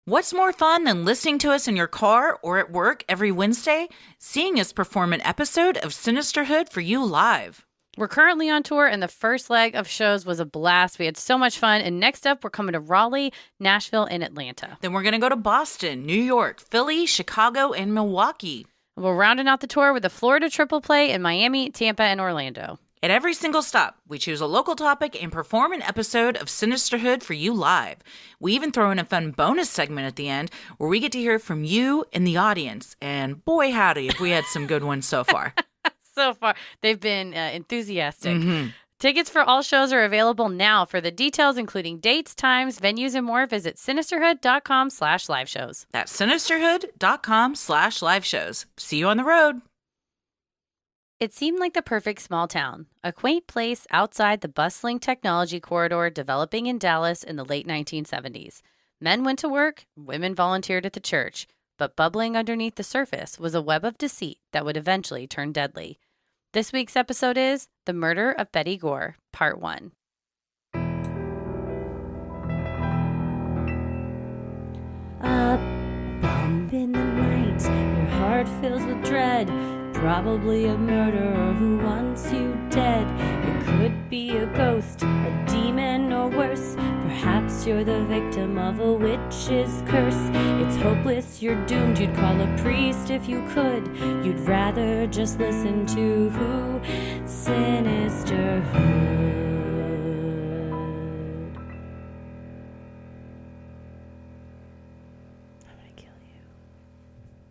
What's more fun than listening to us in your car or at work every Wednesday? Seeing us perform an episode of Sinisterhood for you live. We're currently on tour, and the first leg of shows was a blast. We had so much fun. And next up, we're coming to Raleigh, Nashville, and Atlanta. Then we're going to go to Boston, New York, Philly, Chicago, and Milwaukee. We're rounding out the tour with a Florida triple play in Miami, Tampa, and Orlando. At every single stop, we choose a local topic and perform an episode of Sinisterhood for you live. We even throw in a fun bonus segment at the end where we get to hear from you in the audience. And boy, howdy, if we had some good ones so far. So far, they've been enthusiastic. Mm-hmm. Tickets for all shows are available now. For the details, including dates, times, venues, and more, visit sinisterhood.com/live shows. That's sinisterhood.com/live shows. See you on the road. It seemed like the perfect small town, a quaint place outside the bustling technology corridor developing in Dallas in the late 1970s. Men went to work, women volunteered at the church, but bubbling underneath the surface was a web of deceit that would eventually turn deadly. This week's episode is The Murder of Betty Gore, Part 1. A bump in the night, your heart fills with dread. Probably a murderer who wants you dead. It could be a ghost, a demon, or worse. Perhaps you're the victim of a witch's curse. It's hopeless, you're doomed. You'd call a priest if you could. You'd rather just listen to who? Sinisterhood.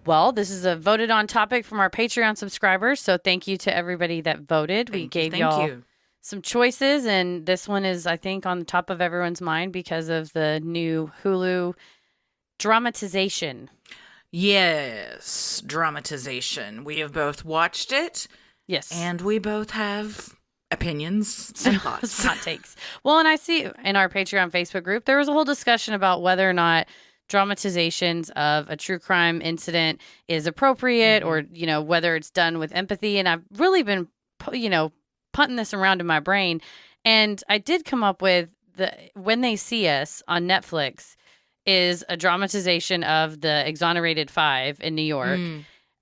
Well, this is a voted on topic from our Patreon subscribers, so thank you to everybody that voted. We gave y'all some choices, and this one is, I think, on the top of everyone's mind because of the new Hulu dramatization. Yes, dramatization. We have both watched it. Yes. And we both have opinions and thoughts. Hot takes. Well, and I see in our Patreon Facebook group, there was a whole discussion about whether or not dramatizations of a true crime incident is appropriate, or, you know, whether it's done with empathy. And I've really been, you know, punting this around in my brain. And I did come up with When They See Us on Netflix is a dramatization of the Exonerated Five in New York.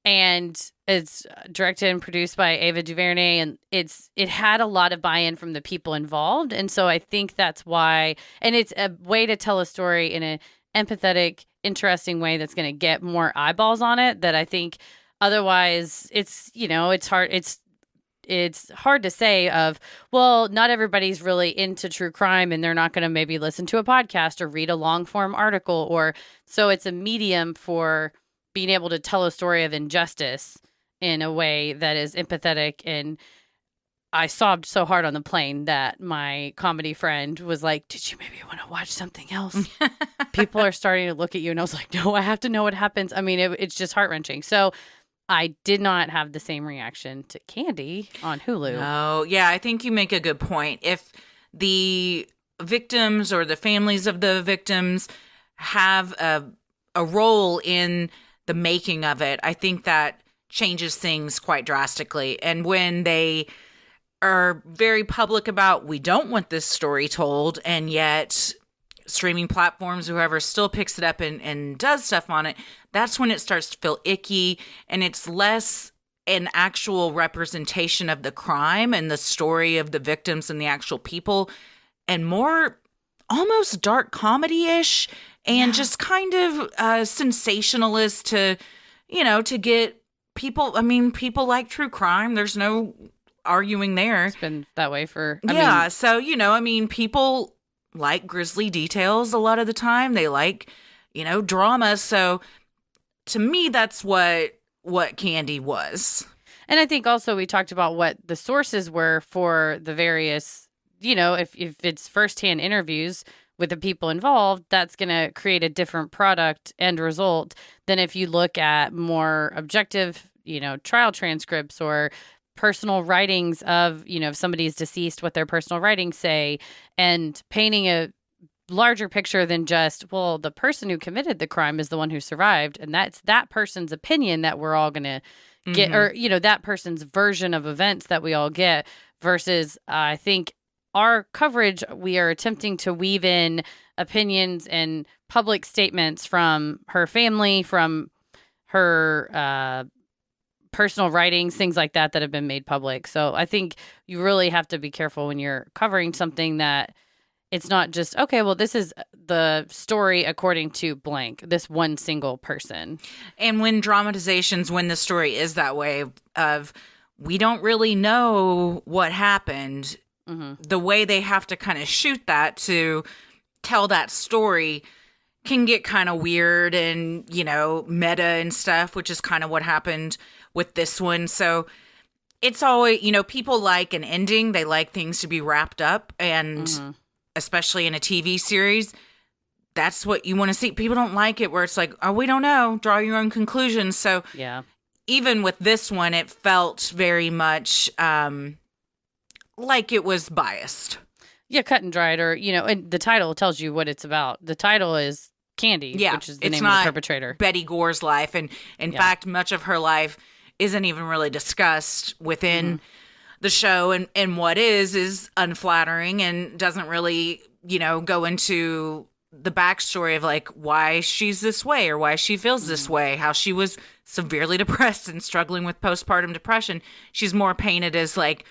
And it's directed and produced by Ava DuVernay, and it had a lot of buy-in from the people involved. And so I think that's why, and it's a way to tell a story in a empathetic, interesting way that's going to get more eyeballs on it, that I think otherwise it's, you know, it's hard to say of, well, not everybody's really into true crime and they're not going to maybe listen to a podcast or read a long form article, or so it's a medium for being able to tell a story of injustice in a way that is empathetic. And I sobbed so hard on the plane that my comedy friend was like, did you maybe want to watch something else? People are starting to look at you. And I was like, no, I have to know what happens. I mean, it's just heart-wrenching. So I did not have the same reaction to Candy on Hulu. Oh, yeah, I think you make a good point. If the victims or the families of the victims have a role in the making of it, I think that changes things quite drastically. And when they are very public about, we don't want this story told, and yet streaming platforms, whoever still picks it up and does stuff on it, that's when it starts to feel icky, and it's less an actual representation of the crime and the story of the victims and the actual people, and more almost dark comedy-ish, and just kind of sensationalist to, you know, to get people, I mean, people like true crime. There's no arguing there. It's been that way for, so, you know, I mean, people like grisly details a lot of the time. They like, you know, drama. So to me, that's what Candy was. And I think also we talked about what the sources were for the various, you know, if it's firsthand interviews with the people involved, that's going to create a different product end result than if you look at more objective, you know, trial transcripts or personal writings of, you know, if somebody's deceased, what their personal writings say, and painting a larger picture than just, well, the person who committed the crime is the one who survived, and that's that person's opinion that we're all going to get, or, you know, that person's version of events that we all get, versus I think our coverage, we are attempting to weave in opinions and public statements from her family, from her personal writings, things like that have been made public. So I think you really have to be careful when you're covering something that it's not just, okay, well, this is the story according to blank, this one single person. And when dramatizations, when the story is that way of we don't really know what happened, the way they have to kind of shoot that to tell that story can get kind of weird and, you know, meta and stuff, which is kind of what happened with this one. So it's always, you know, people like an ending. They like things to be wrapped up. And especially in a TV series, that's what you want to see. People don't like it where it's like, oh, we don't know. Draw your own conclusions. So yeah, even with this one, it felt very much like it was biased. Yeah, cut and dried, or, you know, and the title tells you what it's about. The title is Candy, which is the name of the perpetrator. Betty Gore's life. And in fact, much of her life isn't even really discussed within the show. And what is unflattering and doesn't really, you know, go into the backstory of like why she's this way or why she feels this way, how she was severely depressed and struggling with postpartum depression. She's more painted as like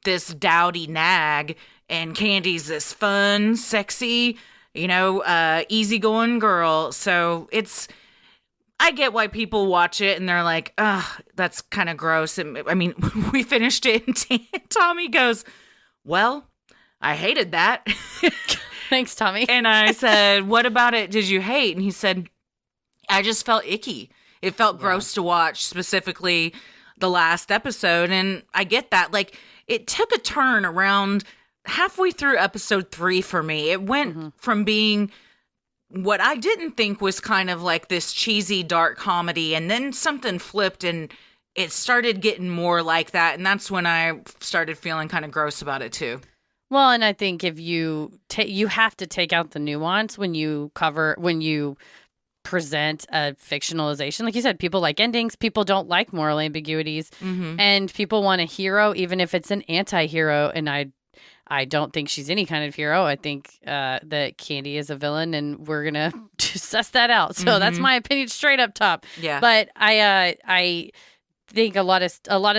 this dowdy nag, and Candy's this fun, sexy, you know, easygoing girl. So I get why people watch it and they're like, ugh, that's kind of gross. And, I mean, we finished it and Tommy goes, well, I hated that. Thanks, Tommy. And I said, what about it did you hate? And he said, I just felt icky. It felt gross to watch, specifically the last episode. And I get that. Like, it took a turn around halfway through episode 3 for me. It went from being what I didn't think was kind of like this cheesy dark comedy, and then something flipped and it started getting more like that. And that's when I started feeling kind of gross about it too. Well, and I think if you have to take out the nuance when you present a fictionalization. Like you said, people like endings. People don't like moral ambiguities. And people want a hero, even if it's an anti-hero. And I don't think she's any kind of hero. I think that Candy is a villain, and we're going to suss that out. So that's my opinion straight up top. Yeah. But I think a lot of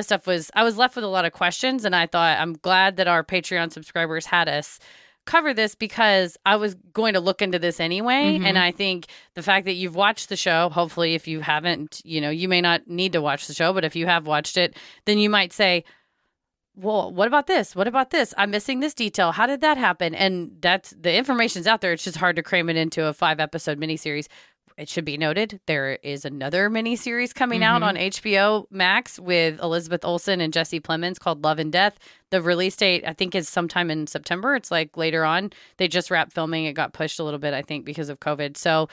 stuff I was left with a lot of questions, and I thought I'm glad that our Patreon subscribers had us cover this because I was going to look into this anyway. And I think the fact that you've watched the show, hopefully if you haven't, you know, you may not need to watch the show, but if you have watched it, then you might say, well, what about this? What about this? I'm missing this detail. How did that happen? And that's the information's out there. It's just hard to cram it into a 5-episode miniseries. It should be noted, there is another miniseries coming out on HBO Max with Elizabeth Olsen and Jesse Plemons called Love and Death. The release date, I think, is sometime in September. It's like later on. They just wrapped filming. It got pushed a little bit, I think, because of COVID. So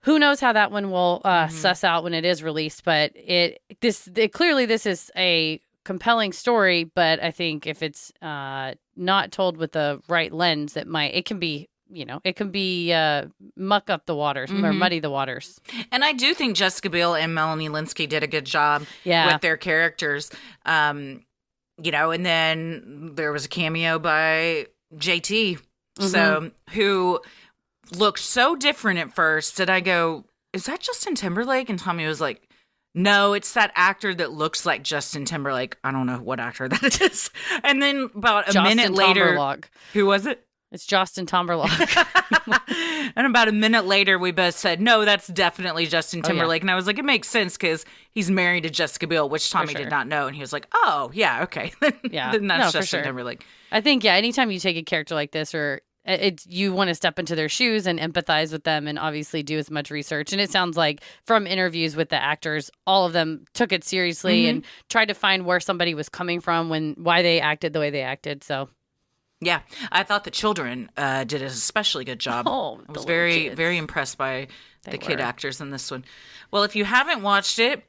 who knows how that one will suss out when it is released. But clearly this is a compelling story. But I think if it's not told with the right lens, it can be muck up the waters or muddy the waters. And I do think Jessica Biel and Melanie Linsky did a good job with their characters. You know, and then there was a cameo by JT, who looked so different at first that I go, is that Justin Timberlake? And Tommy was like, no, it's that actor that looks like Justin Timberlake. I don't know what actor that is. And then about a minute later, who was it? It's Justin Timberlake. And about a minute later, we both said, no, that's definitely Justin Timberlake. And I was like, it makes sense because he's married to Jessica Biel, which Tommy did not know. And he was like, oh, yeah, okay. Then that's Justin Timberlake. I think, anytime you take a character like this or you want to step into their shoes and empathize with them and obviously do as much research. And it sounds like from interviews with the actors, all of them took it seriously and tried to find where somebody was coming from, why they acted the way they acted. So. Yeah, I thought the children did an especially good job. Oh, I was very, very impressed by the kid actors in this one. Well, if you haven't watched it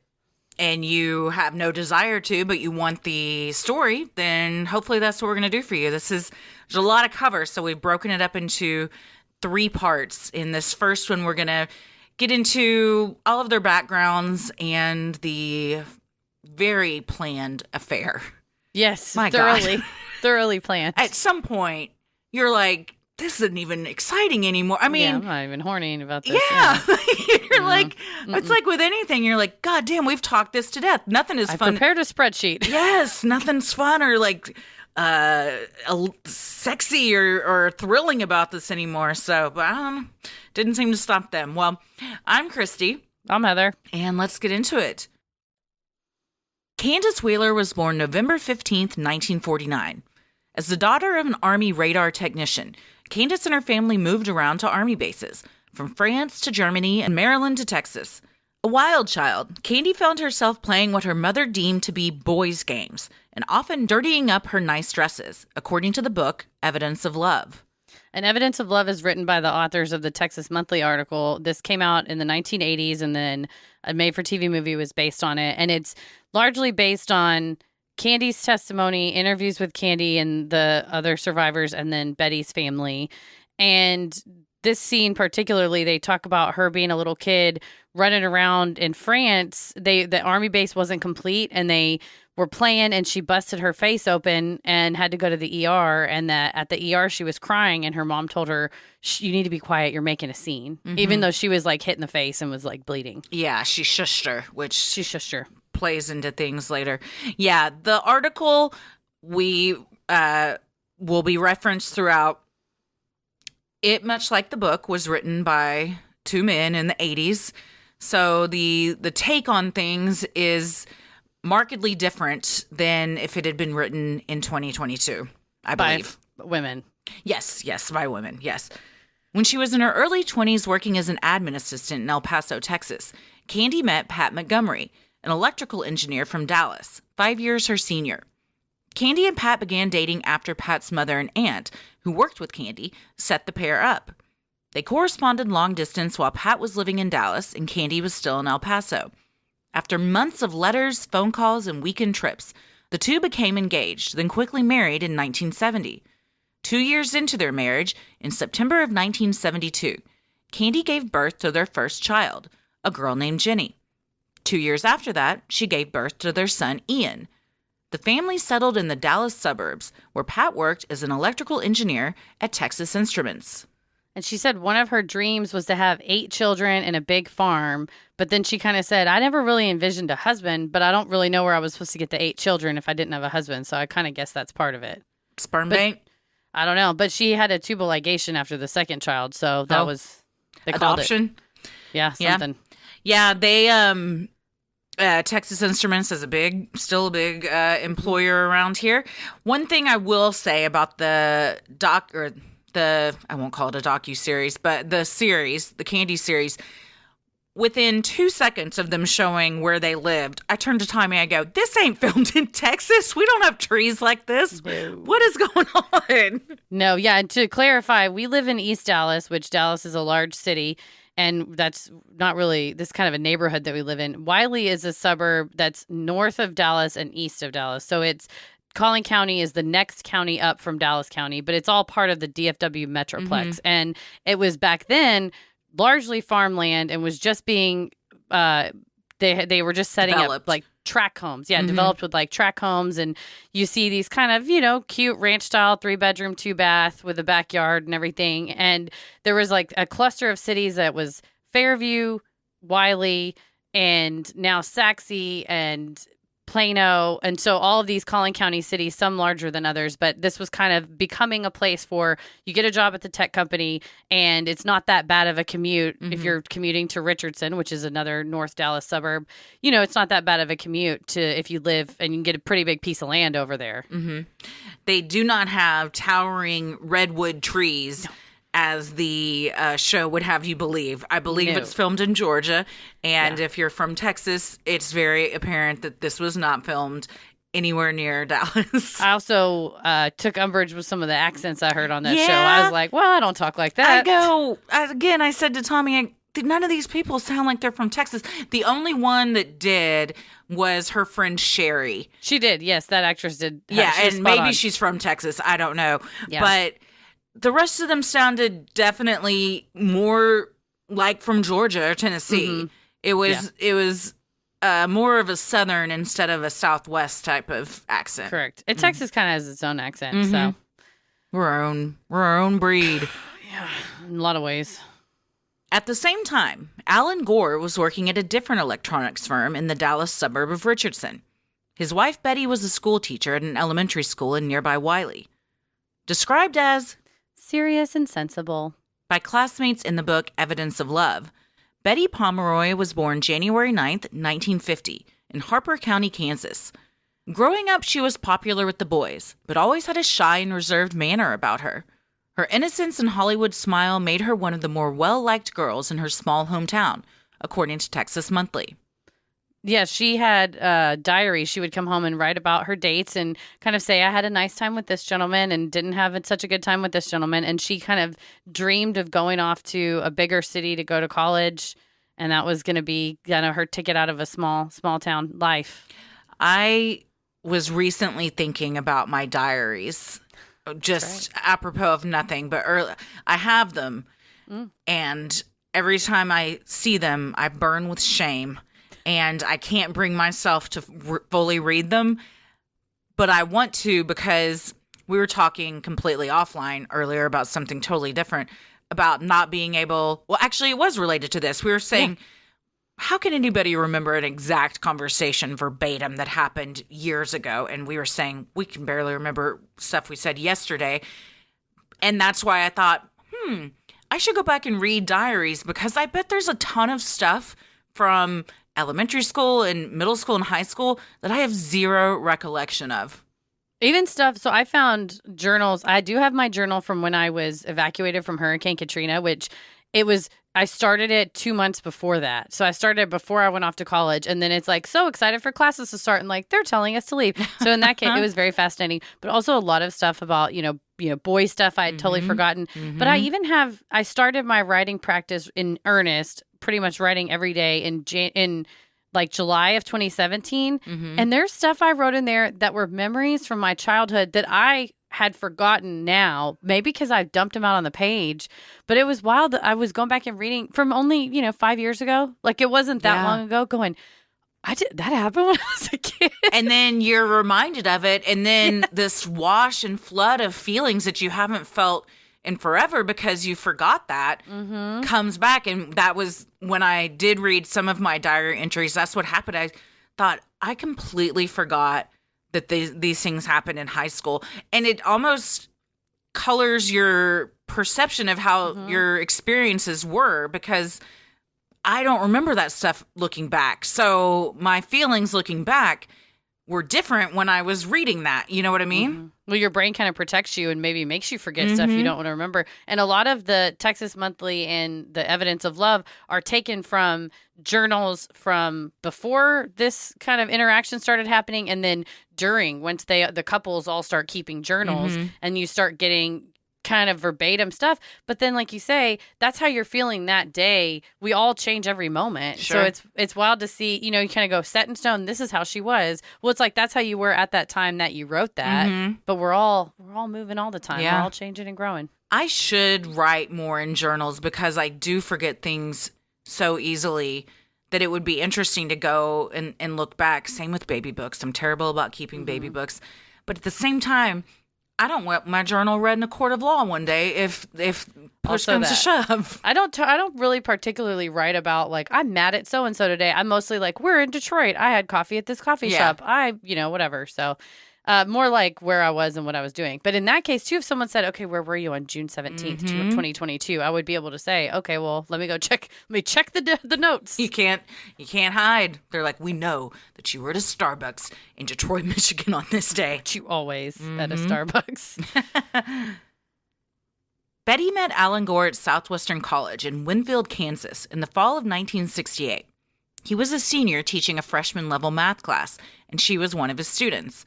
and you have no desire to, but you want the story, then hopefully that's what we're going to do for you. There's a lot of cover, so we've broken it up into 3 parts. In this first one, we're going to get into all of their backgrounds and the very planned affair. Yes, My thoroughly. God. Thoroughly planned. At some point, you're like, this isn't even exciting anymore. I mean, I'm not even horny about this. Yeah. You're like, it's like with anything, you're like, God damn, we've talked this to death. Nothing is I fun. prepared a spreadsheet. Yes, nothing's fun or like sexy or thrilling about this anymore. So, but didn't seem to stop them. Well, I'm Christy. I'm Heather. And let's get into it. Candace Wheeler was born November 15th, 1949. As the daughter of an Army radar technician, Candace and her family moved around to Army bases, from France to Germany and Maryland to Texas. A wild child, Candy found herself playing what her mother deemed to be boys' games, and often dirtying up her nice dresses, according to the book Evidence of Love. And Evidence of Love is written by the authors of the Texas Monthly article. This came out in the 1980s, and then a made-for-TV movie was based on it. And it's largely based on Candy's testimony, interviews with Candy and the other survivors, and then Betty's family. And this scene particularly, they talk about her being a little kid running around in France. The army base wasn't complete, and they were playing, and she busted her face open and had to go to the ER. And that at the ER, she was crying, and her mom told her, "You need to be quiet. You're making a scene," even though she was like hit in the face and was like bleeding. Yeah, she shushed her, which She shushed her. plays into things later. Yeah, the article we will be referenced throughout. It, much like the book, was written by two men in the 80s. So the take on things is markedly different than if it had been written in 2022, I believe. By women. Yes, by women, yes. When she was in her early 20s working as an admin assistant in El Paso, Texas, Candy met Pat Montgomery, an electrical engineer from Dallas, 5 years her senior. Candy and Pat began dating after Pat's mother and aunt, who worked with Candy, set the pair up. They corresponded long distance while Pat was living in Dallas and Candy was still in El Paso. After months of letters, phone calls, and weekend trips, the two became engaged, then quickly married in 1970. 2 years into their marriage, in September of 1972, Candy gave birth to their first child, a girl named Jenny. 2 years after that, she gave birth to their son, Ian. The family settled in the Dallas suburbs, where Pat worked as an electrical engineer at Texas Instruments. And she said one of her dreams was to have 8 children and a big farm. But then she kind of said, I never really envisioned a husband, but I don't really know where I was supposed to get the 8 children if I didn't have a husband. So I kind of guess that's part of it. Sperm bank? I don't know. But she had a tubal ligation after the second child. So that was, they called adoption? Yeah, something. Yeah, they, Texas Instruments is still a big employer around here. One thing I will say about I won't call it a docu-series, but the Candy series, within 2 seconds of them showing where they lived, I turned to Tommy, I go, this ain't filmed in Texas. We don't have trees like this. No. What is going on? No, yeah, and to clarify, we live in East Dallas, which Dallas is a large city. And that's not really, this kind of a neighborhood that we live in. Wiley is a suburb that's north of Dallas and east of Dallas. So Collin County is the next county up from Dallas County, but it's all part of the DFW Metroplex. Mm-hmm. And it was back then largely farmland and was just being, they were just setting developed. Up like track homes. Yeah, developed with like track homes. And you see these kind of, cute ranch style 3-bedroom, 2-bath with a backyard and everything. And there was like a cluster of cities that was Fairview, Wiley, and now Saxe and Plano. And so all of these Collin County cities, some larger than others, but this was kind of becoming a place for you get a job at the tech company and it's not that bad of a commute. If you're commuting to Richardson, which is another North Dallas suburb, it's not that bad of a commute to if you live and you can get a pretty big piece of land over there. Mm-hmm. They do not have towering redwood trees. No. As the show would have you believe. I believe it's filmed in Georgia. And if you're from Texas, it's very apparent that this was not filmed anywhere near Dallas. I also took umbrage with some of the accents I heard on that show. I was like, well, I don't talk like that. I said to Tommy, none of these people sound like they're from Texas. The only one that did was her friend Sherry. She did. Yes, that actress did. Yeah, and maybe she's from Texas. I don't know. Yeah. But the rest of them sounded definitely more like from Georgia or Tennessee. Mm-hmm. It was more of a southern instead of a southwest type of accent. Correct. And Texas kind of has its own accent, so we're our own breed. yeah, in a lot of ways. At the same time, Alan Gore was working at a different electronics firm in the Dallas suburb of Richardson. His wife Betty was a school teacher at an elementary school in nearby Wiley. Described as serious and sensible by classmates in the book Evidence of Love, Betty Pomeroy was born January 9th, 1950, in Harper County, Kansas. Growing up, she was popular with the boys, but always had a shy and reserved manner about her. Her innocence and Hollywood smile made her one of the more well-liked girls in her small hometown, according to Texas Monthly. Yeah, she had diaries. She would come home and write about her dates and kind of say, I had a nice time with this gentleman and didn't have such a good time with this gentleman. And she kind of dreamed of going off to a bigger city to go to college. And that was going to be kind of her ticket out of a small town life. I was recently thinking about my diaries, just apropos of nothing, but I have them. And every time I see them, I burn with shame. And I can't bring myself to fully read them, but I want to because we were talking completely offline earlier about something totally different, about not being able, well, actually, it was related to this. We were saying, how can anybody remember an exact conversation verbatim that happened years ago? And we were saying, we can barely remember stuff we said yesterday. And that's why I thought, I should go back and read diaries because I bet there's a ton of stuff from elementary school and middle school and high school that I have zero recollection of. Even stuff. So I found journals. I do have my journal from when I was evacuated from Hurricane Katrina, which I started it 2 months before that. So I started it before I went off to college. And then it's like, so excited for classes to start. And like, they're telling us to leave. So in that case, it was very fascinating. But also a lot of stuff about, boy stuff I had totally forgotten. But I started my writing practice in earnest, pretty much writing every day in like July of 2017. And there's stuff I wrote in there that were memories from my childhood that I had forgotten now, maybe because I've dumped them out on the page. But it was wild that I was going back and reading from only, 5 years ago. Like it wasn't that long ago going, that happened when I was a kid. And then you're reminded of it. And then this wash and flood of feelings that you haven't felt in forever because you forgot that comes back. And that was when I did read some of my diary entries. That's what happened. I thought I completely forgot that these things happened in high school. And it almost colors your perception of how your experiences were because I don't remember that stuff looking back. So my feelings looking back were different when I was reading that. You know what I mean? Well, your brain kind of protects you and maybe makes you forget stuff you don't want to remember. And a lot of the Texas Monthly and the Evidence of Love are taken from journals from before this kind of interaction started happening and then during, once the couples all start keeping journals and you start getting kind of verbatim stuff. But then, like you say, that's how you're feeling that day. We all change every moment. Sure. So it's wild to see, you kind of go set in stone. This is how she was. Well, it's like, that's how you were at that time that you wrote that. But we're all moving all the time. Yeah. We're all changing and growing. I should write more in journals because I do forget things so easily that it would be interesting to go and look back. Same with baby books. I'm terrible about keeping baby books. But at the same time, I don't want my journal read in a court of law one day if push comes to shove. I don't really particularly write about like I'm mad at so and so today. I'm mostly like we're in Detroit. I had coffee at this coffee shop. Whatever. So more like where I was and what I was doing. But in that case too, if someone said, "Okay, where were you on June 17th, 2022?" I would be able to say, "Okay, well, let me check the notes." You can't hide. They're like, "We know that you were at a Starbucks in Detroit, Michigan on this day." But you always at a Starbucks. Betty met Alan Gore at Southwestern College in Winfield, Kansas in the fall of 1968. He was a senior teaching a freshman-level math class, and she was one of his students.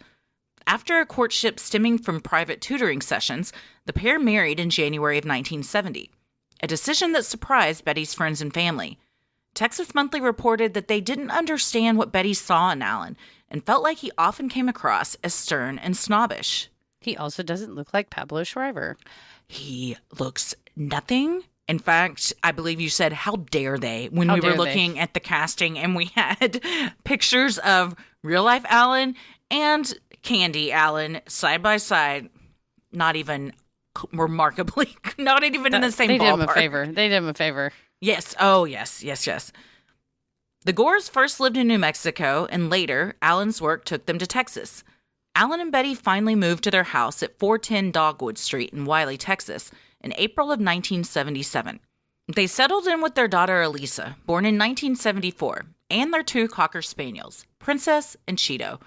After a courtship stemming from private tutoring sessions, the pair married in January of 1970, a decision that surprised Betty's friends and family. Texas Monthly reported that they didn't understand what Betty saw in Alan and felt like he often came across as stern and snobbish. He also doesn't look like Pablo Schreiber. He looks nothing In fact, I believe you said, how dare they, when How we were dare they. looking at the casting and we had pictures of real life Alan and Candy Allen side by side, not even remarkably, not even in the same They did him a ballpark. favor. They did him a favor. Yes. Oh, yes. The Gores first lived in New Mexico, and later, Alan's work took them to Texas. Alan and Betty finally moved to their house at 410 Dogwood Street in Wiley, Texas, in April of 1977. They settled in with their daughter Elisa, born in 1974, and their 2 Cocker Spaniels, Princess and Cheeto.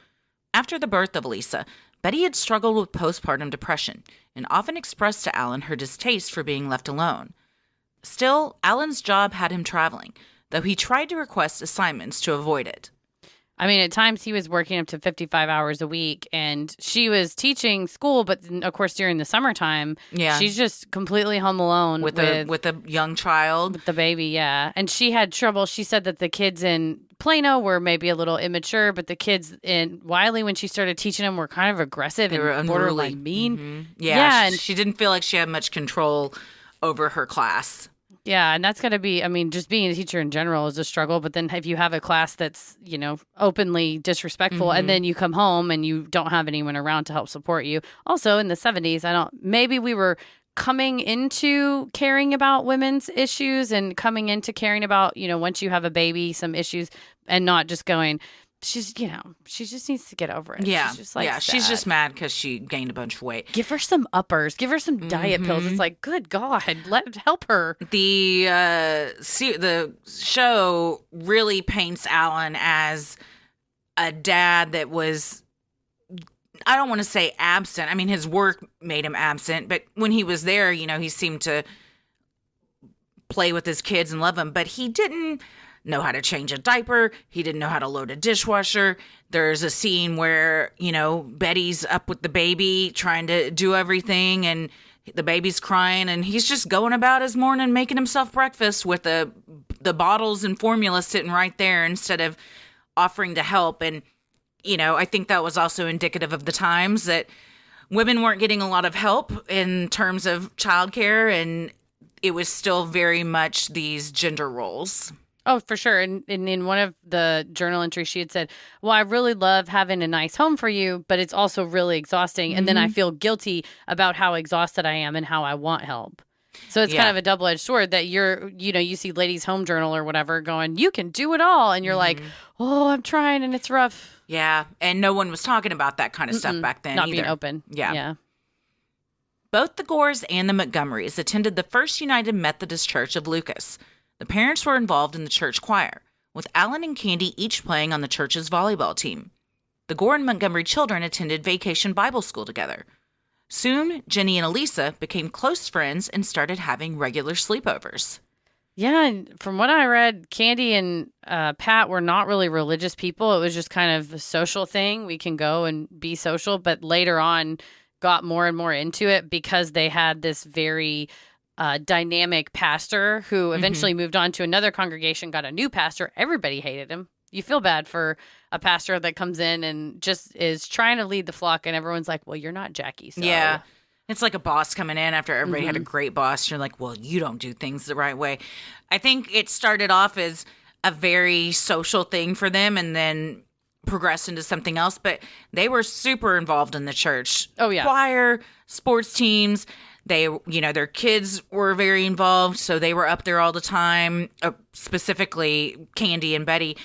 After the birth of Elisa, Betty had struggled with postpartum depression and often expressed to Alan her distaste for being left alone. Still, Alan's job had him traveling, though he tried to request assignments to avoid it. I mean, at times he was working up to 55 hours a week, and she was teaching school, but of course during the summertime, she's just completely home alone with a young child. With the baby, yeah. And she had trouble. She said that the kids in Plano were maybe a little immature, but the kids in Wiley, when she started teaching them, were kind of aggressive and borderline mean. Mm-hmm. Yeah, and she didn't feel like she had much control over her class. Yeah, and that's got to be, I mean, just being a teacher in general is a struggle. But then if you have a class that's, openly disrespectful, and then you come home and you don't have anyone around to help support you. Also, in the 70s, maybe we were coming into caring about women's issues and coming into caring about, once you have a baby, some issues, and not just going, she just needs to get over it. Yeah. She's just sad. She's just mad because she gained a bunch of weight. Give her some uppers. Give her some diet pills. It's like, good God, help her. The show really paints Alan as a dad that was, I don't want to say absent. I mean, his work made him absent, but when he was there, he seemed to play with his kids and love them, but he didn't know how to change a diaper. He didn't know how to load a dishwasher. There's a scene where, Betty's up with the baby trying to do everything, and the baby's crying, and he's just going about his morning making himself breakfast with the bottles and formula sitting right there instead of offering to help. And, I think that was also indicative of the times that women weren't getting a lot of help in terms of childcare, and it was still very much these gender roles. Oh, for sure. And in one of the journal entries, she had said, well, I really love having a nice home for you, but it's also really exhausting. And then I feel guilty about how exhausted I am and how I want help. So it's kind of a double-edged sword that you see Ladies' Home Journal or whatever going, you can do it all. And you're like, oh, I'm trying and it's rough. Yeah. And no one was talking about that kind of stuff back then Not either. being open. Yeah. Both the Gores and the Montgomerys attended the First United Methodist Church of Lucas. The parents were involved in the church choir, with Alan and Candy each playing on the church's volleyball team. The Gore and Montgomery children attended vacation Bible school together. Soon, Jenny and Elisa became close friends and started having regular sleepovers. Yeah, and from what I read, Candy and Pat were not really religious people. It was just kind of a social thing. We can go and be social, but later on got more and more into it because they had this very dynamic pastor who eventually moved on to another congregation, got a new pastor. Everybody hated him. You feel bad for a pastor that comes in and just is trying to lead the flock, and everyone's like, well, you're not Jackie. So. Yeah. It's like a boss coming in after everybody had a great boss. You're like, well, you don't do things the right way. I think it started off as a very social thing for them and then progressed into something else. But they were super involved in the church. Oh, yeah. Choir, sports teams. They, their kids were very involved. So they were up there all the time, specifically Candy and Betty,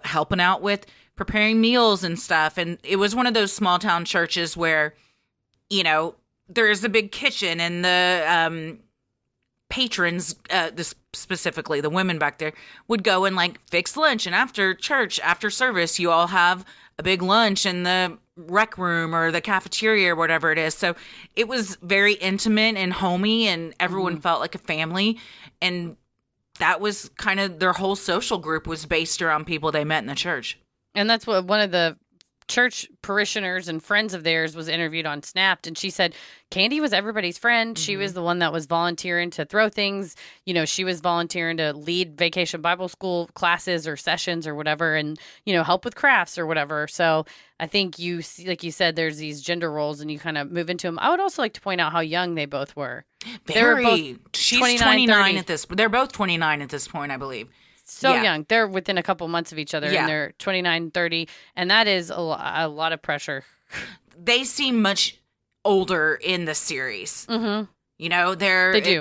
helping out with preparing meals and stuff. And it was one of those small town churches where, there's a big kitchen and the patrons, specifically the women back there, would go and fix lunch. And after church, after service, you all have a big lunch in the rec room or the cafeteria or whatever it is. So it was very intimate and homey, and everyone felt like a family. And that was kind of their whole social group was based around people they met in the church. And that's what one of the church parishioners and friends of theirs was interviewed on Snapped, and she said Candy was everybody's friend. She was the one that was volunteering to throw things. You know, she was volunteering to lead Vacation Bible School classes or sessions or whatever, and, you know, help with crafts or whatever. So I think you see, like you said, there's these gender roles and you kind of move into them. I would also like to point out how young they both were. They were both She's 29 at this. They're both 29 at this point, I believe. So young. They're within a couple months of each other, and they're 29, 30, and that is a lot of pressure. They seem much older in the series. Mm-hmm. You know, they do.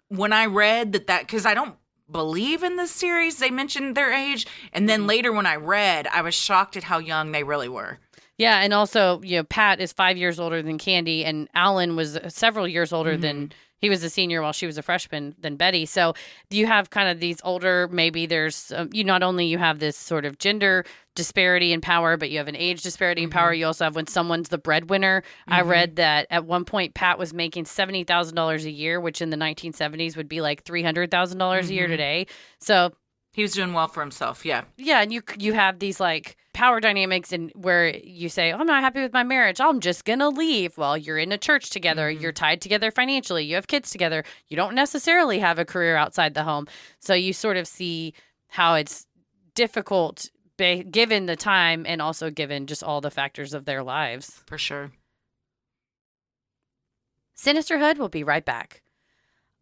When I read that, because I don't believe in this series, they mentioned their age, and then later when I read, I was shocked at how young they really were. Yeah, and also, you know, Pat is 5 years older than Candy, and Alan was several years older than. He was a senior while she was a freshman than Betty. So you have kind of these older, maybe there's, you not only you have this sort of gender disparity in power, but you have an age disparity in power. You also have when someone's the breadwinner. I read that at one point Pat was making $70,000 a year, which in the 1970s would be like $300,000 a year today. So he was doing well for himself. Yeah. Yeah. And you have these like power dynamics and where you say, oh, I'm not happy with my marriage. I'm just going to leave. Well, you're in a church together. You're tied together financially. You have kids together. You don't necessarily have a career outside the home. So you sort of see how it's difficult given the time and also given just all the factors of their lives. For sure. Sinisterhood will be right back.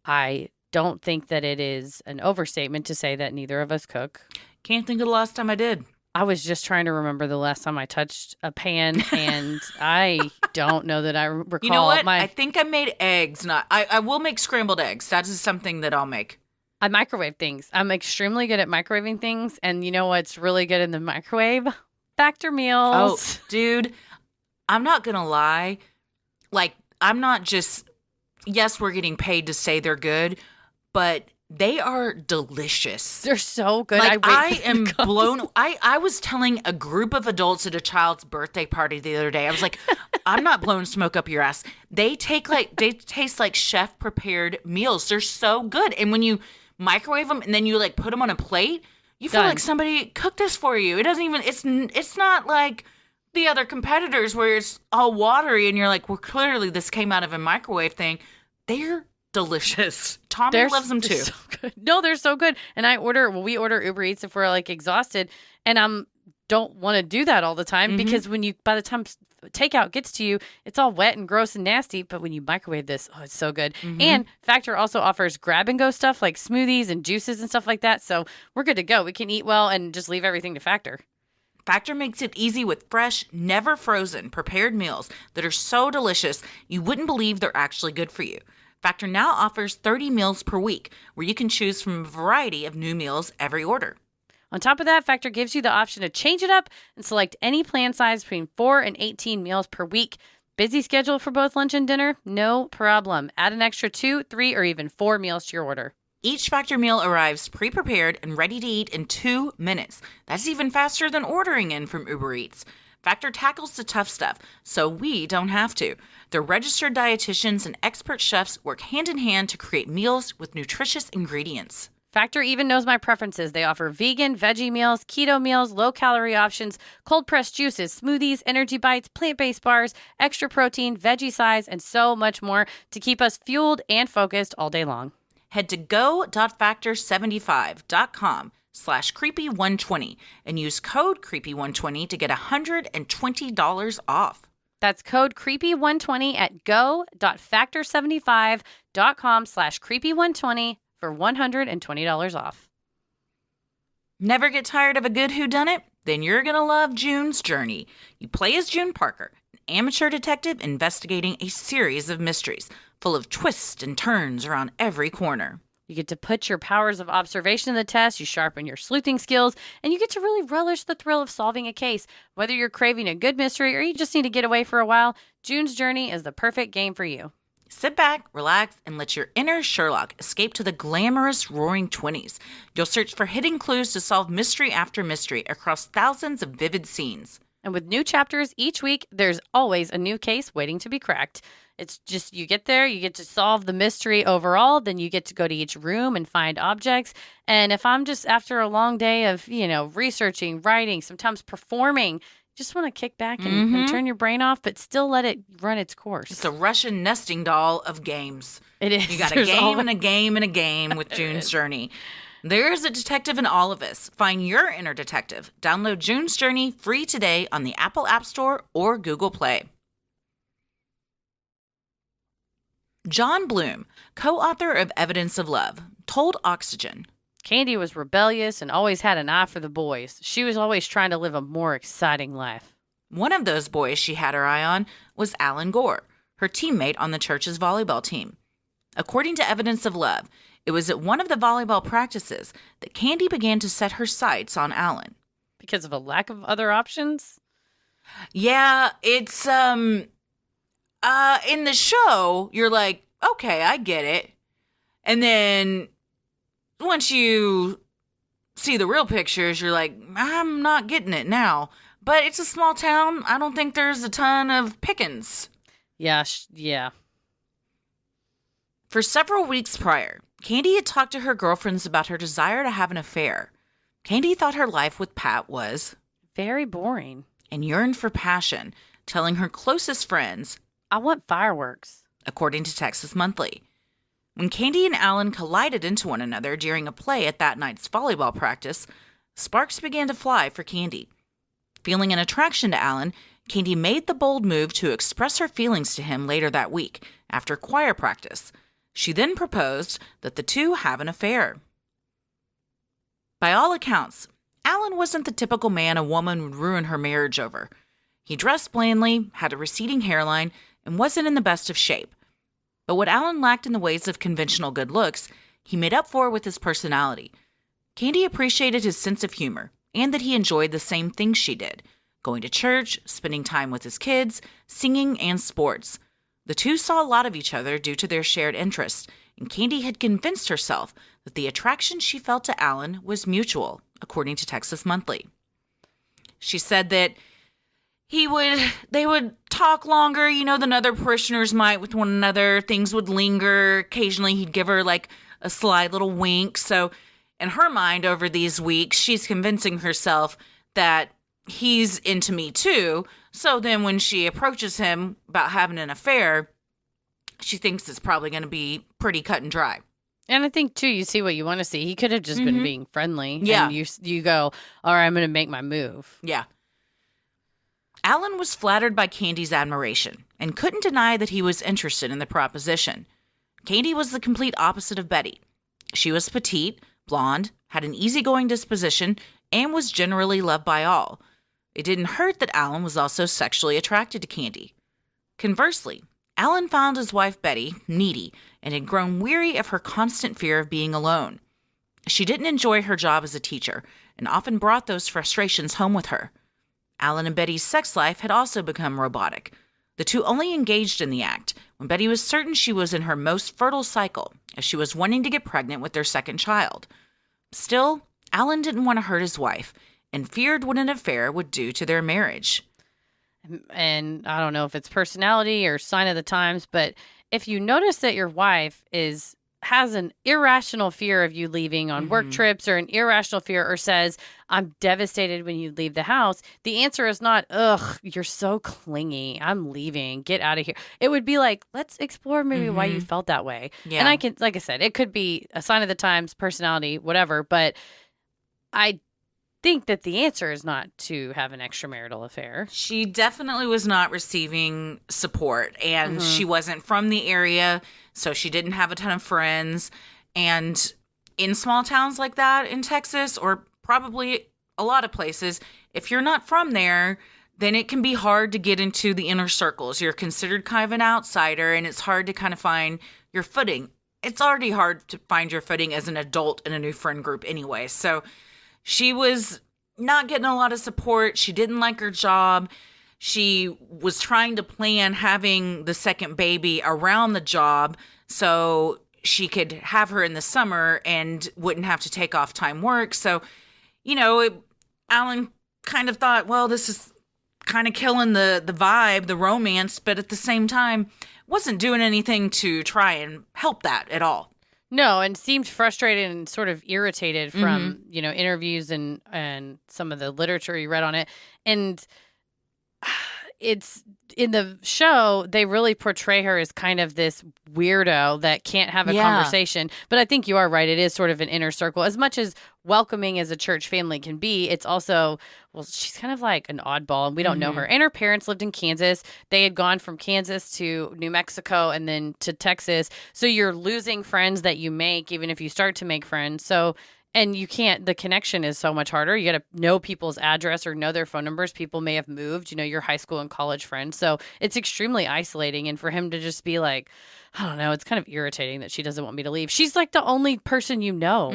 I don't think that it is an overstatement to say that neither of us cook. Can't think of the last time I did. I was just trying to remember the last time I touched a pan, and I don't know that I recall. You know what? I think I made eggs. I will make scrambled eggs. That is something that I'll make. I microwave things. I'm extremely good at microwaving things, and you know what's really good in the microwave? Factor meals. Oh, dude, I'm not going to lie. Like, I'm not just, yes, we're getting paid to say they're good, but they are delicious. They're so good. Like, I am blown. I was telling a group of adults at a child's birthday party the other day. I was like, I'm not blowing smoke up your ass. They taste like chef prepared meals. They're so good. And when you microwave them and then you like put them on a plate, you feel like somebody cooked this for you. It doesn't even, it's not like the other competitors where it's all watery and you're like, well, clearly this came out of a microwave thing. They're delicious. Tommy loves them too. So good. No, they're so good. And we order Uber Eats if we're like exhausted, and don't want to do that all the time because by the time takeout gets to you, it's all wet and gross and nasty. But when you microwave this, oh, it's so good. And Factor also offers grab and go stuff like smoothies and juices and stuff like that. So we're good to go. We can eat well and just leave everything to Factor. Factor makes it easy with fresh, never frozen, prepared meals that are so delicious you wouldn't believe they're actually good for you. Factor now offers 30 meals per week, where you can choose from a variety of new meals every order. On top of that, Factor gives you the option to change it up and select any plan size between 4 and 18 meals per week. Busy schedule for both lunch and dinner? No problem. Add an extra 2, 3, or even 4 meals to your order. Each Factor meal arrives pre-prepared and ready to eat in 2 minutes. That's even faster than ordering in from Uber Eats. Factor tackles the tough stuff, so we don't have to. Their registered dietitians and expert chefs work hand in hand to create meals with nutritious ingredients. Factor even knows my preferences. They offer vegan, veggie meals, keto meals, low-calorie options, cold-pressed juices, smoothies, energy bites, plant-based bars, extra protein, veggie size, and so much more to keep us fueled and focused all day long. Head to go.factor75.com/creepy120 and use code creepy120 to get $120 off. That's code creepy120 at go.factor75.com/creepy120 for $120 off. Never get tired of a good whodunit? Then you're going to love June's Journey. You play as June Parker, an amateur detective investigating a series of mysteries, full of twists and turns around every corner. You get to put your powers of observation to the test, you sharpen your sleuthing skills, and you get to really relish the thrill of solving a case. Whether you're craving a good mystery or you just need to get away for a while, June's Journey is the perfect game for you. Sit back, relax, and let your inner Sherlock escape to the glamorous Roaring Twenties. You'll search for hidden clues to solve mystery after mystery across thousands of vivid scenes. And with new chapters each week, there's always a new case waiting to be cracked. It's just you get there, you get to solve the mystery overall, then you get to go to each room and find objects. And if I'm just after a long day of, researching, writing, sometimes performing, just want to kick back and turn your brain off, but still let it run its course. It's a Russian nesting doll of games. It is. You got a game and a game and a game with June's Journey. There's a detective in all of us. Find your inner detective. Download June's Journey free today on the Apple App Store or Google Play. John Bloom, co-author of Evidence of Love, told Oxygen, Candy was rebellious and always had an eye for the boys. She was always trying to live a more exciting life. One of those boys she had her eye on was Alan Gore, her teammate on the church's volleyball team. According to Evidence of Love, it was at one of the volleyball practices that Candy began to set her sights on Alan. Because of a lack of other options? Yeah, it's, in the show, you're like, okay, I get it. And then once you see the real pictures, you're like, I'm not getting it now. But it's a small town. I don't think there's a ton of pickings. Yeah, yeah. For several weeks prior, Candy had talked to her girlfriends about her desire to have an affair. Candy thought her life with Pat was very boring and yearned for passion, telling her closest friends, I want fireworks, according to Texas Monthly. When Candy and Alan collided into one another during a play at that night's volleyball practice, sparks began to fly for Candy. Feeling an attraction to Alan, Candy made the bold move to express her feelings to him later that week, after choir practice. She then proposed that the two have an affair. By all accounts, Alan wasn't the typical man a woman would ruin her marriage over. He dressed blandly, had a receding hairline, and wasn't in the best of shape. But what Alan lacked in the ways of conventional good looks, he made up for with his personality. Candy appreciated his sense of humor, and that he enjoyed the same things she did, going to church, spending time with his kids, singing, and sports. The two saw a lot of each other due to their shared interests, and Candy had convinced herself that the attraction she felt to Alan was mutual, according to Texas Monthly. She said that they would talk longer, than other parishioners might with one another. Things would linger. Occasionally he'd give her like a sly little wink. So in her mind over these weeks, she's convincing herself that he's into me too. So then when she approaches him about having an affair, she thinks it's probably going to be pretty cut and dry. And I think, too, you see what you want to see. He could have just been being friendly. Yeah. And you go, all right, I'm going to make my move. Yeah. Alan was flattered by Candy's admiration and couldn't deny that he was interested in the proposition. Candy was the complete opposite of Betty. She was petite, blonde, had an easygoing disposition, and was generally loved by all. It didn't hurt that Alan was also sexually attracted to Candy. Conversely, Alan found his wife Betty needy and had grown weary of her constant fear of being alone. She didn't enjoy her job as a teacher and often brought those frustrations home with her. Alan and Betty's sex life had also become robotic. The two only engaged in the act when Betty was certain she was in her most fertile cycle, as she was wanting to get pregnant with their second child. Still, Alan didn't want to hurt his wife and feared what an affair would do to their marriage. And I don't know if it's personality or sign of the times, but if you notice that your wife has an irrational fear of you leaving on work trips, or an irrational fear, or says, I'm devastated when you leave the house, the answer is not, ugh, you're so clingy, I'm leaving, get out of here. It would be like, let's explore maybe why you felt that way. Yeah. And I can, like I said, it could be a sign of the times, personality, whatever, but I think that the answer is not to have an extramarital affair. She definitely was not receiving support, and she wasn't from the area, so she didn't have a ton of friends. And in small towns like that in Texas, or probably a lot of places, if you're not from there, then it can be hard to get into the inner circles. You're considered kind of an outsider, and it's hard to kind of find your footing. It's already hard to find your footing as an adult in a new friend group anyway. So she was not getting a lot of support. She didn't like her job. She was trying to plan having the second baby around the job so she could have her in the summer and wouldn't have to take off time work. So, Alan kind of thought, well, this is kind of killing the vibe, the romance, but at the same time wasn't doing anything to try and help that at all. No, and seemed frustrated and sort of irritated from, interviews and some of the literature you read on it. And it's in the show, they really portray her as kind of this weirdo that can't have a conversation. But I think you are right. It is sort of an inner circle. As much as welcoming as a church family can be, it's also, well, she's kind of like an oddball and we don't know her. And her parents lived in Kansas. They had gone from Kansas to New Mexico and then to Texas. So you're losing friends that you make, even if you start to make friends. So, and you can't, the connection is so much harder. You got to know people's address or know their phone numbers. People may have moved, your high school and college friends. So it's extremely isolating. And for him to just be like, I don't know, it's kind of irritating that she doesn't want me to leave. She's like the only person you know.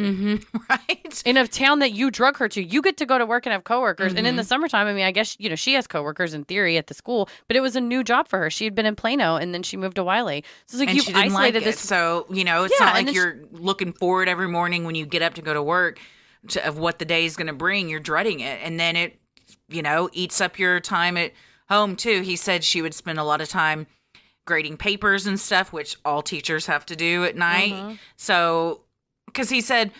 Right. In a town that you drug her to. You get to go to work and have coworkers. And in the summertime, I mean, I guess, she has coworkers in theory at the school, but it was a new job for her. She had been in Plano and then she moved to Wiley. So it's like, and you've she didn't isolated like it. this. So, it's not like you're looking forward every morning when you get up to go to work of what the day is going to bring. You're dreading it. And then it, eats up your time at home too. He said she would spend a lot of time grading papers and stuff, which all teachers have to do at night. So, because he said,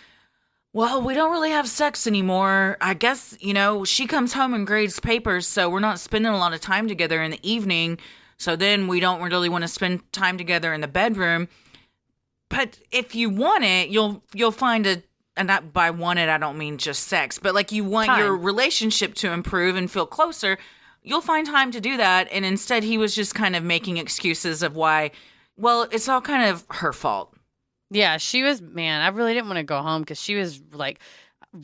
well, we don't really have sex anymore. I guess, she comes home and grades papers, so we're not spending a lot of time together in the evening. So then we don't really want to spend time together in the bedroom. But if you want it, you'll find and not by want it, I don't mean just sex, but like you want your relationship to improve and feel closer, you'll find time to do that. And instead he was just kind of making excuses of why, well, it's all kind of her fault. Yeah, she was, man, I really didn't want to go home because she was like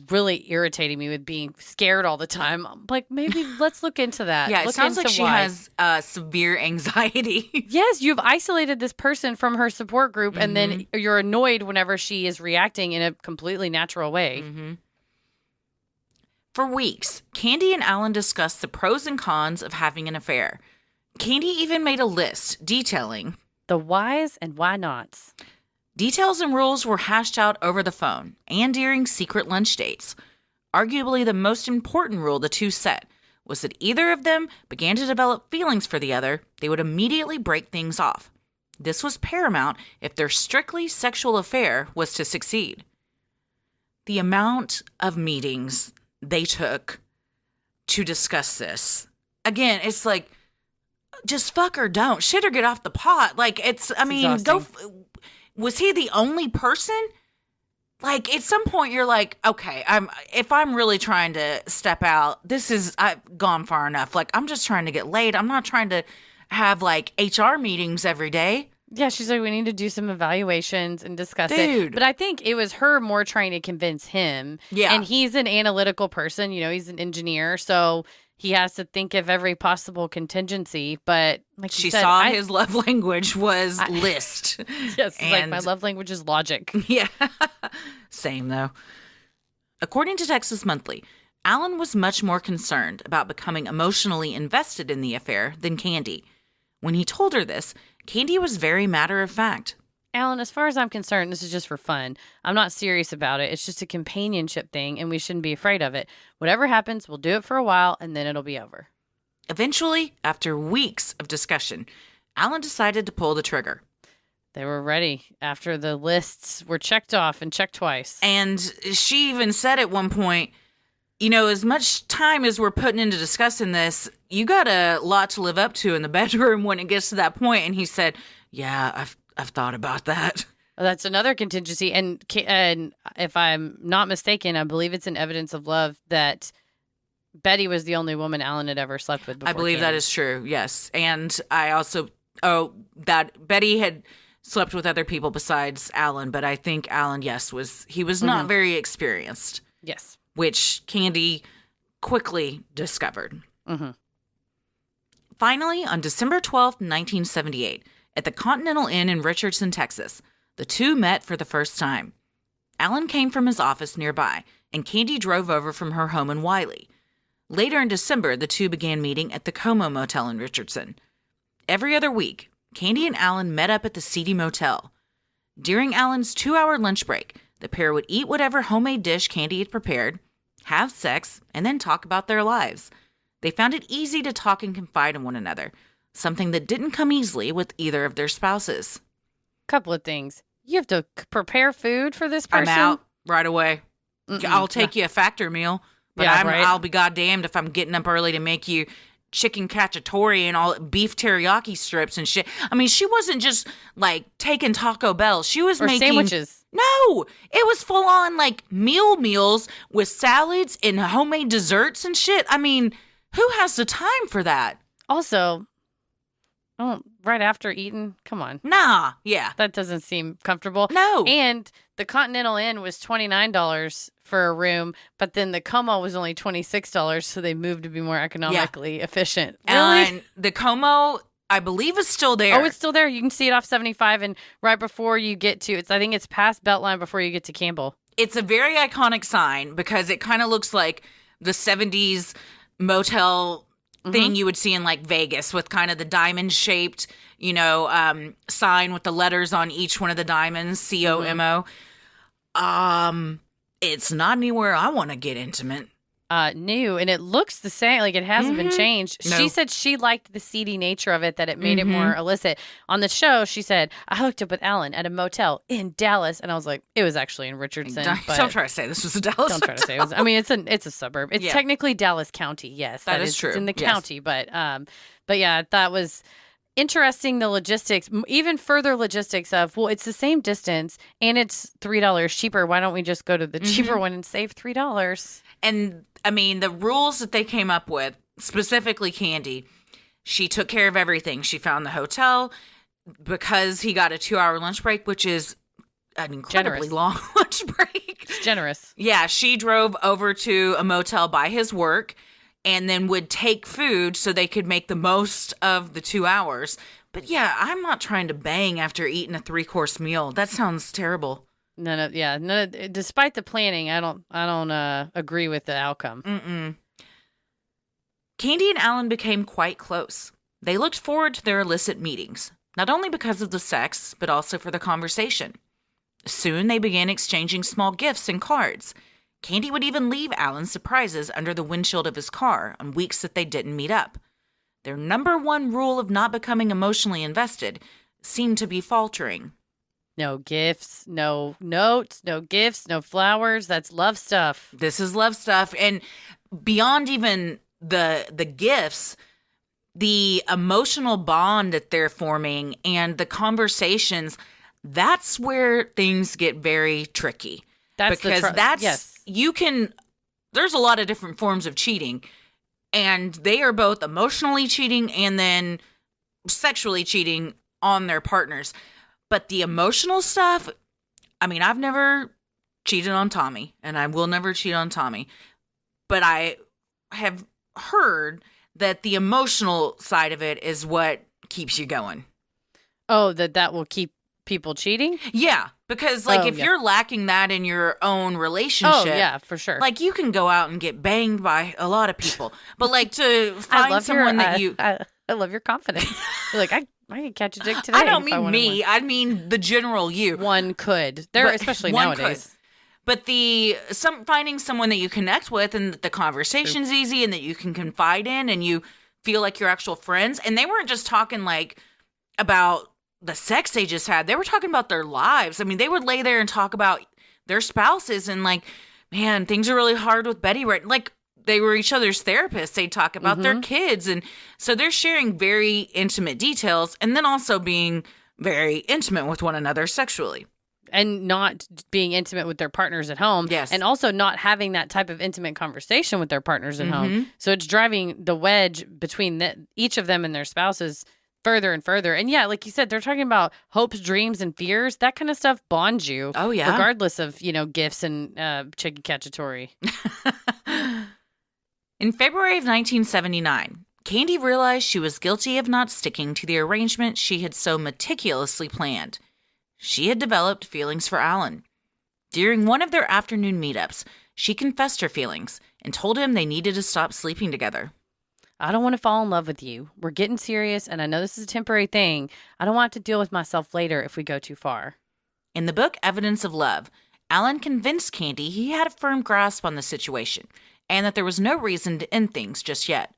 really irritating me with being scared all the time. I'm like, maybe let's look into that. Yeah, it sounds like she has severe anxiety. Yes, you've isolated this person from her support group and then you're annoyed whenever she is reacting in a completely natural way. For weeks, Candy and Alan discussed the pros and cons of having an affair. Candy even made a list detailing the whys and why nots. Details and rules were hashed out over the phone and during secret lunch dates. Arguably the most important rule the two set was that either of them began to develop feelings for the other, they would immediately break things off. This was paramount if their strictly sexual affair was to succeed. The amount of meetings they took to discuss this. Again, it's like, just fuck or don't. Shit or get off the pot. Like, it's exhausting. Was he the only person? Like, at some point you're like, okay, if I'm really trying to step out, I've gone far enough. Like, I'm just trying to get laid. I'm not trying to have like HR meetings every day. Yeah, she's like, we need to do some evaluations and discuss it. But I think it was her more trying to convince him. Yeah. And he's an analytical person, he's an engineer, so he has to think of every possible contingency. But like she said, saw his love language was list. Yes, and like my love language is logic. Yeah. Same though. According to Texas Monthly, Alan was much more concerned about becoming emotionally invested in the affair than Candy. When he told her this, Candy was very matter of fact. Alan, as far as I'm concerned, this is just for fun. I'm not serious about it. It's just a companionship thing, and we shouldn't be afraid of it. Whatever happens, we'll do it for a while, and then it'll be over. Eventually, after weeks of discussion, Alan decided to pull the trigger. They were ready after the lists were checked off and checked twice. And she even said at one point, as much time as we're putting into discussing this, you got a lot to live up to in the bedroom when it gets to that point. And he said, yeah, I've thought about that. Well, that's another contingency. And if I'm not mistaken, I believe it's an evidence of love that Betty was the only woman Alan had ever slept with before. I believe that is true, yes. And I also, that Betty had slept with other people besides Alan, but I think Alan, yes, was not very experienced. Yes. Which Candy quickly discovered. Finally, on December 12th, 1978, at the Continental Inn in Richardson, Texas, the two met for the first time. Alan came from his office nearby, and Candy drove over from her home in Wiley. Later in December, the two began meeting at the Como Motel in Richardson. Every other week, Candy and Alan met up at the seedy motel. During Alan's 2-hour lunch break, the pair would eat whatever homemade dish Candy had prepared, have sex, and then talk about their lives. They found it easy to talk and confide in one another, something that didn't come easily with either of their spouses. Couple of things. You have to prepare food for this person? I'm out right away. I'll take you a factor meal, but I'll be goddamned if I'm getting up early to make you chicken cacciatore and all beef teriyaki strips and shit. I mean, she wasn't just like taking Taco Bell. She was making sandwiches. No, it was full on like meals with salads and homemade desserts and shit. I mean, who has the time for that? Also, right after eating, come on. Nah, yeah. That doesn't seem comfortable. No. And the Continental Inn was $29 for a room, but then the Como was only $26, so they moved to be more economically efficient. Really? And the Como, I believe, is still there. Oh, it's still there. You can see it off 75, and right before you get to, I think it's past Beltline before you get to Campbell. It's a very iconic sign because it kind of looks like the 70s motel thing you would see in like Vegas with kind of the diamond shaped, sign with the letters on each one of the diamonds, COMO. It's not anywhere I want to get intimate. New, and it looks the same, like it hasn't been changed. No. She said she liked the seedy nature of it, that it made it more illicit. On the show, she said, I hooked up with Alan at a motel in Dallas, and I was like, it was actually in Richardson. Don't try to say this was a Dallas. Don't try to say it was. I mean, it's a suburb. It's technically Dallas County. Yes, that is true. It's in the county, but yeah, that was interesting. The logistics, even further logistics of, well, it's the same distance and it's $3 cheaper. Why don't we just go to the cheaper one and save $3? And I mean, the rules that they came up with, specifically Candy, she took care of everything. She found the hotel because he got a 2-hour lunch break, which is an incredibly long lunch break. It's generous. Yeah, she drove over to a motel by his work and then would take food so they could make the most of the 2 hours. But yeah, I'm not trying to bang after eating a 3-course meal. That sounds terrible. Despite the planning, I don't agree with the outcome. Candy and Alan became quite close. They looked forward to their illicit meetings, not only because of the sex, but also for the conversation. Soon they began exchanging small gifts and cards. Candy would even leave Alan surprises under the windshield of his car on weeks that they didn't meet up. Their number one rule of not becoming emotionally invested seemed to be faltering. No gifts, no notes, no gifts, no flowers. That's love stuff. This is love stuff. And beyond even the gifts, the emotional bond that they're forming and the conversations, that's where things get very tricky. There's a lot of different forms of cheating, and they are both emotionally cheating and then sexually cheating on their partners. But the emotional stuff, I mean, I've never cheated on Tommy, and I will never cheat on Tommy. But I have heard that the emotional side of it is what keeps you going. Oh, that will keep people cheating? Yeah, because if you're lacking that in your own relationship. Oh, yeah, for sure. Like, you can go out and get banged by a lot of people. But, to find someone that you... I love your confidence. You're like, I could catch a dick today. I don't mean me. I mean the general you. One could. Especially nowadays. But finding someone that you connect with and that the conversation's easy and that you can confide in and you feel like you're actual friends. And they weren't just talking about the sex they just had. They were talking about their lives. I mean, they would lay there and talk about their spouses and man, things are really hard with Betty right. They were each other's therapists. They'd talk about their kids. And so they're sharing very intimate details and then also being very intimate with one another sexually. And not being intimate with their partners at home. Yes. And also not having that type of intimate conversation with their partners at home. So it's driving the wedge between each of them and their spouses further and further. And yeah, like you said, they're talking about hopes, dreams, and fears. That kind of stuff bonds you. Oh, yeah. Regardless of, gifts and chicken cacciatore. In February of 1979, Candy realized she was guilty of not sticking to the arrangement she had so meticulously planned. She had developed feelings for Alan. During one of their afternoon meetups, she confessed her feelings and told him they needed to stop sleeping together. I don't want to fall in love with you. We're getting serious, and I know this is a temporary thing. I don't want to deal with myself later if we go too far. In the book Evidence of Love, Alan convinced Candy he had a firm grasp on the situation and that there was no reason to end things just yet.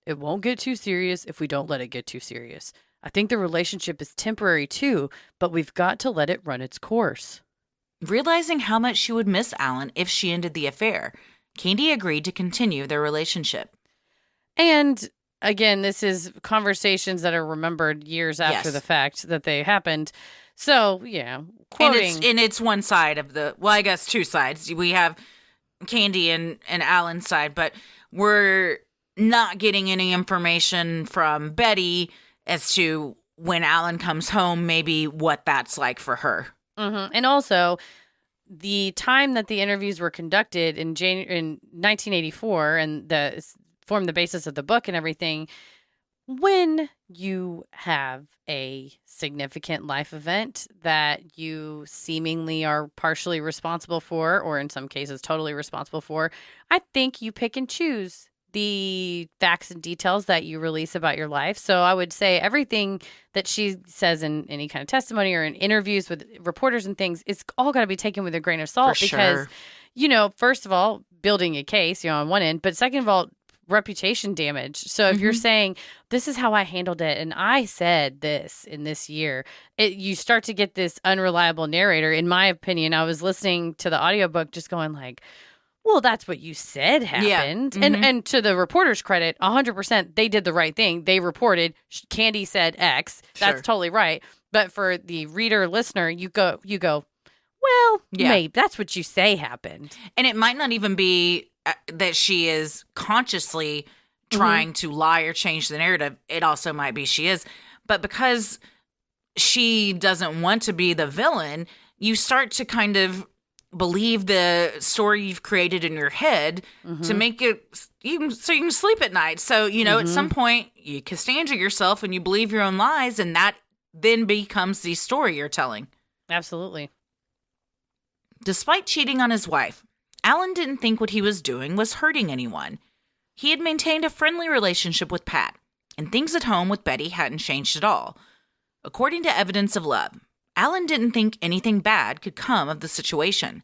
It won't get too serious if we don't let it get too serious. I think the relationship is temporary too, but we've got to let it run its course. Realizing how much she would miss Alan if she ended the affair, Candy agreed to continue their relationship. And again, this is conversations that are remembered years after Yes. the fact that they happened. So, yeah, quoting. And it's one side of the, well, I guess two sides. We have Candy and Alan's side, but we're not getting any information from Betty as to when Alan comes home, maybe what that's like for her. Mm-hmm. And also, the time that the interviews were conducted in 1984 and formed the basis of the book and everything, when you have a significant life event that you seemingly are partially responsible for, or in some cases totally responsible for, I think you pick and choose the facts and details that you release about your life. So I would say everything that she says in any kind of testimony or in interviews with reporters and things, it's all got to be taken with a grain of salt because, first of all, building a case, on one end, but second of all, reputation damage. So if you're saying, this is how I handled it, and I said this in this year, you start to get this unreliable narrator. In my opinion, I was listening to the audiobook just going like, well, that's what you said happened. Yeah. And to the reporter's credit, 100%, they did the right thing. They reported Candy said X. That's totally right. But for the reader, listener, you go, well, maybe that's what you say happened. And it might not even be that she is consciously trying to lie or change the narrative. It also might be she is. But because she doesn't want to be the villain, you start to kind of believe the story you've created in your head to make it so you can sleep at night. So, at some point you Cassandra yourself and you believe your own lies, and that then becomes the story you're telling. Absolutely. Despite cheating on his wife, Alan didn't think what he was doing was hurting anyone. He had maintained a friendly relationship with Pat, and things at home with Betty hadn't changed at all. According to evidence of love, Alan didn't think anything bad could come of the situation.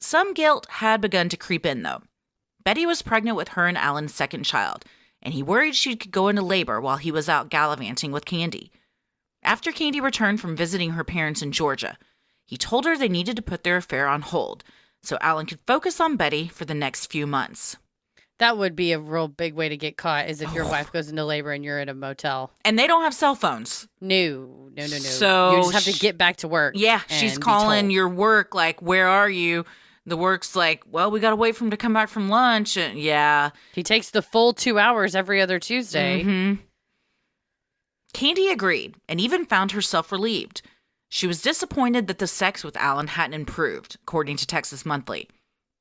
Some guilt had begun to creep in, though. Betty was pregnant with her and Alan's second child, and he worried she could go into labor while he was out gallivanting with Candy. After Candy returned from visiting her parents in Georgia, he told her they needed to put their affair on hold so Alan could focus on Betty for the next few months. That would be a real big way to get caught, is if your wife goes into labor and you're at a motel. And they don't have cell phones. No. So you just have to get back to work. Yeah, she's calling your work like, where are you? The work's like, well, we got to wait for him to come back from lunch. And yeah. He takes the full 2 hours every other Tuesday. Mm-hmm. Candy agreed and even found herself relieved. She was disappointed that the sex with Alan hadn't improved, according to Texas Monthly.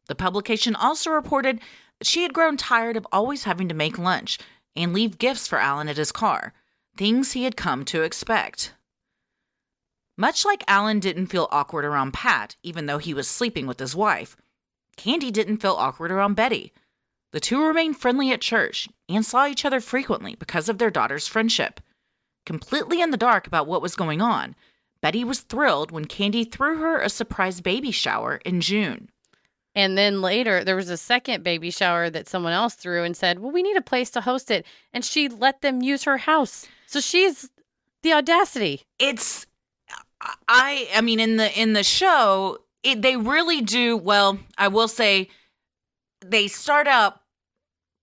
The publication also reported that she had grown tired of always having to make lunch and leave gifts for Alan at his car, things he had come to expect. Much like Alan didn't feel awkward around Pat, even though he was sleeping with his wife, Candy didn't feel awkward around Betty. The two remained friendly at church and saw each other frequently because of their daughter's friendship. Completely in the dark about what was going on, Betty was thrilled when Candy threw her a surprise baby shower in June. And then later, there was a second baby shower that someone else threw and said, well, we need a place to host it. And she let them use her house. So she's the audacity. I mean, in the show, they really do, well, I will say, they start out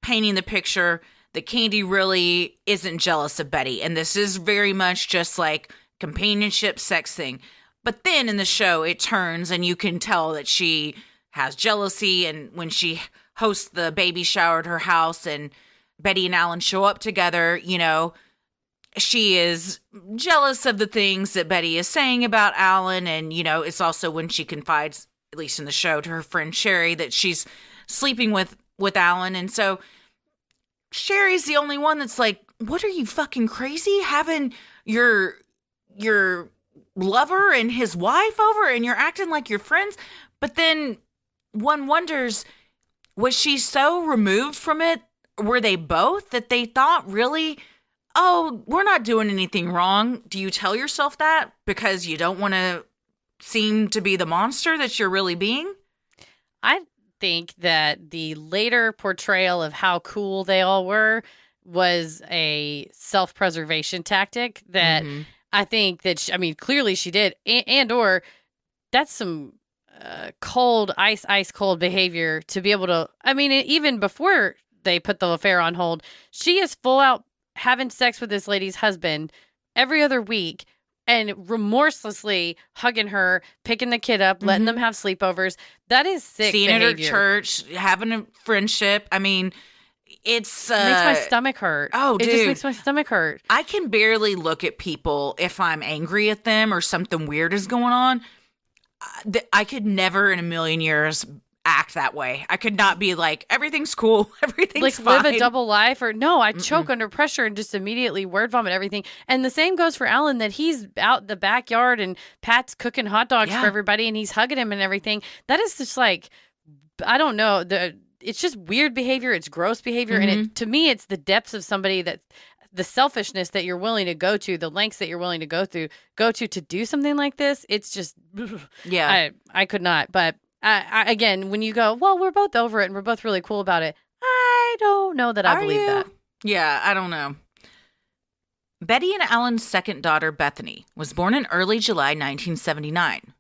painting the picture that Candy really isn't jealous of Betty. And this is very much just like companionship sex thing. But then in the show, it turns and you can tell that she has jealousy. And when she hosts the baby shower at her house and Betty and Alan show up together, she is jealous of the things that Betty is saying about Alan. And, it's also when she confides, at least in the show, to her friend Sherry that she's sleeping with Alan. And so Sherry's the only one that's like, what are you, fucking crazy? Having your lover and his wife over and you're acting like you're friends? But then one wonders, was she so removed from it? Were they both that they thought really, oh, we're not doing anything wrong? Do you tell yourself that because you don't want to seem to be the monster that you're really being? I think that the later portrayal of how cool they all were was a self-preservation tactic that I think that, clearly she did. Or that's some ice cold behavior to be able to, even before they put the affair on hold, she is full out having sex with this lady's husband every other week and remorselessly hugging her, picking the kid up, letting them have sleepovers. That is sick Seeing behavior. at her church, having a friendship. I mean, it's... It makes my stomach hurt. Oh, dude. It just makes my stomach hurt. I can barely look at people if I'm angry at them or something weird is going on. I could never in a million years act that way. I could not be like, everything's cool, everything's fine. Live a double life, or no, I choke under pressure and just immediately word vomit everything. And the same goes for Alan, that he's out in the backyard and Pat's cooking hot dogs for everybody and he's hugging him and everything. That is just like, I don't know, it's just weird behavior. It's gross behavior. And to me, it's the depths of somebody that the selfishness that you're willing to go to, the lengths that you're willing to go to do something like this. It's just, I could not. But I, again, when you go, well, we're both over it and we're both really cool about it, I don't know that I believe that. Yeah, I don't know. Betty and Alan's second daughter, Bethany, was born in early July 1979.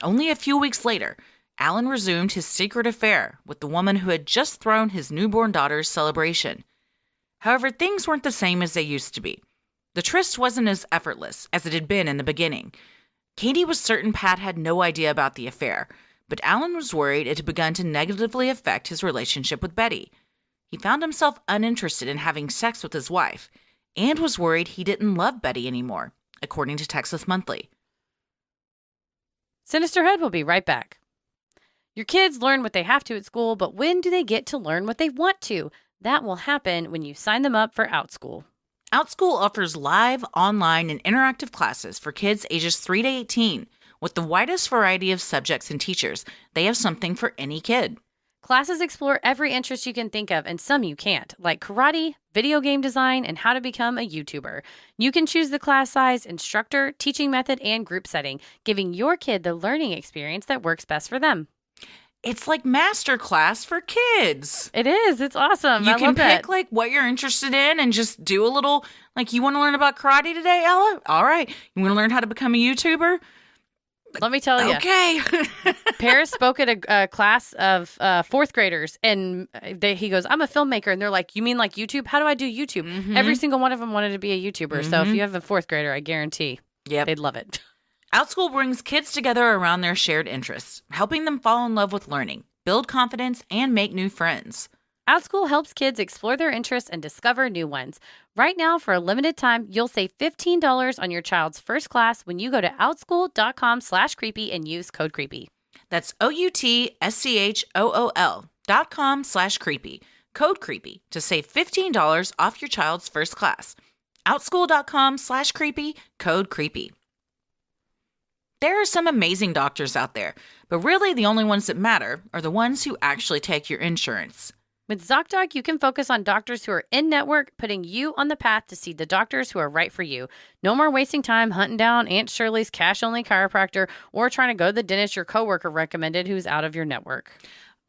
Only a few weeks later, Alan resumed his secret affair with the woman who had just thrown his newborn daughter's celebration. However, things weren't the same as they used to be. The tryst wasn't as effortless as it had been in the beginning. Katie was certain Pat had no idea about the affair, but Alan was worried it had begun to negatively affect his relationship with Betty. He found himself uninterested in having sex with his wife and was worried he didn't love Betty anymore, according to Texas Monthly. Sinisterhood will be right back. Your kids learn what they have to at school, but when do they get to learn what they want to? That will happen when you sign them up for OutSchool. OutSchool offers live, online, and interactive classes for kids ages 3 to 18. With the widest variety of subjects and teachers, they have something for any kid. Classes explore every interest you can think of and some you can't, like karate, video game design, and how to become a YouTuber. You can choose the class size, instructor, teaching method, and group setting, giving your kid the learning experience that works best for them. It's like master class for kids. It is. It's awesome. You can pick like what you're interested in and just do a little, like, you want to learn about karate today, Ella? All right. You want to learn how to become a YouTuber? Let me tell you. Okay. Paris spoke at a class of fourth graders, and he goes, I'm a filmmaker. And they're like, you mean like YouTube? How do I do YouTube? Every single one of them wanted to be a YouTuber. So if you have a fourth grader, I guarantee they'd love it. OutSchool brings kids together around their shared interests, helping them fall in love with learning, build confidence, and make new friends. OutSchool helps kids explore their interests and discover new ones. Right now, for a limited time, you'll save $15 on your child's first class when you go to outschool.com/creepy and use code creepy. That's OUTSCHOOL.com/creepy. Code creepy to save $15 off your child's first class. Outschool.com/creepy. Code creepy. There are some amazing doctors out there, but really the only ones that matter are the ones who actually take your insurance. With ZocDoc, you can focus on doctors who are in-network, putting you on the path to see the doctors who are right for you. No more wasting time hunting down Aunt Shirley's cash-only chiropractor or trying to go to the dentist your coworker recommended who's out of your network.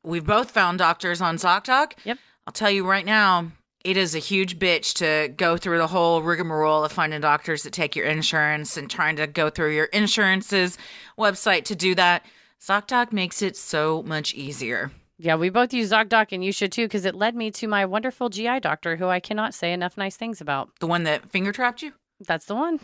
We've both found doctors on ZocDoc. Yep. I'll tell you right now, it is a huge bitch to go through the whole rigmarole of finding doctors that take your insurance and trying to go through your insurance's website to do that. ZocDoc makes it so much easier. Yeah, we both use ZocDoc, and you should too, because it led me to my wonderful GI doctor who I cannot say enough nice things about. The one that finger trapped you? That's the one.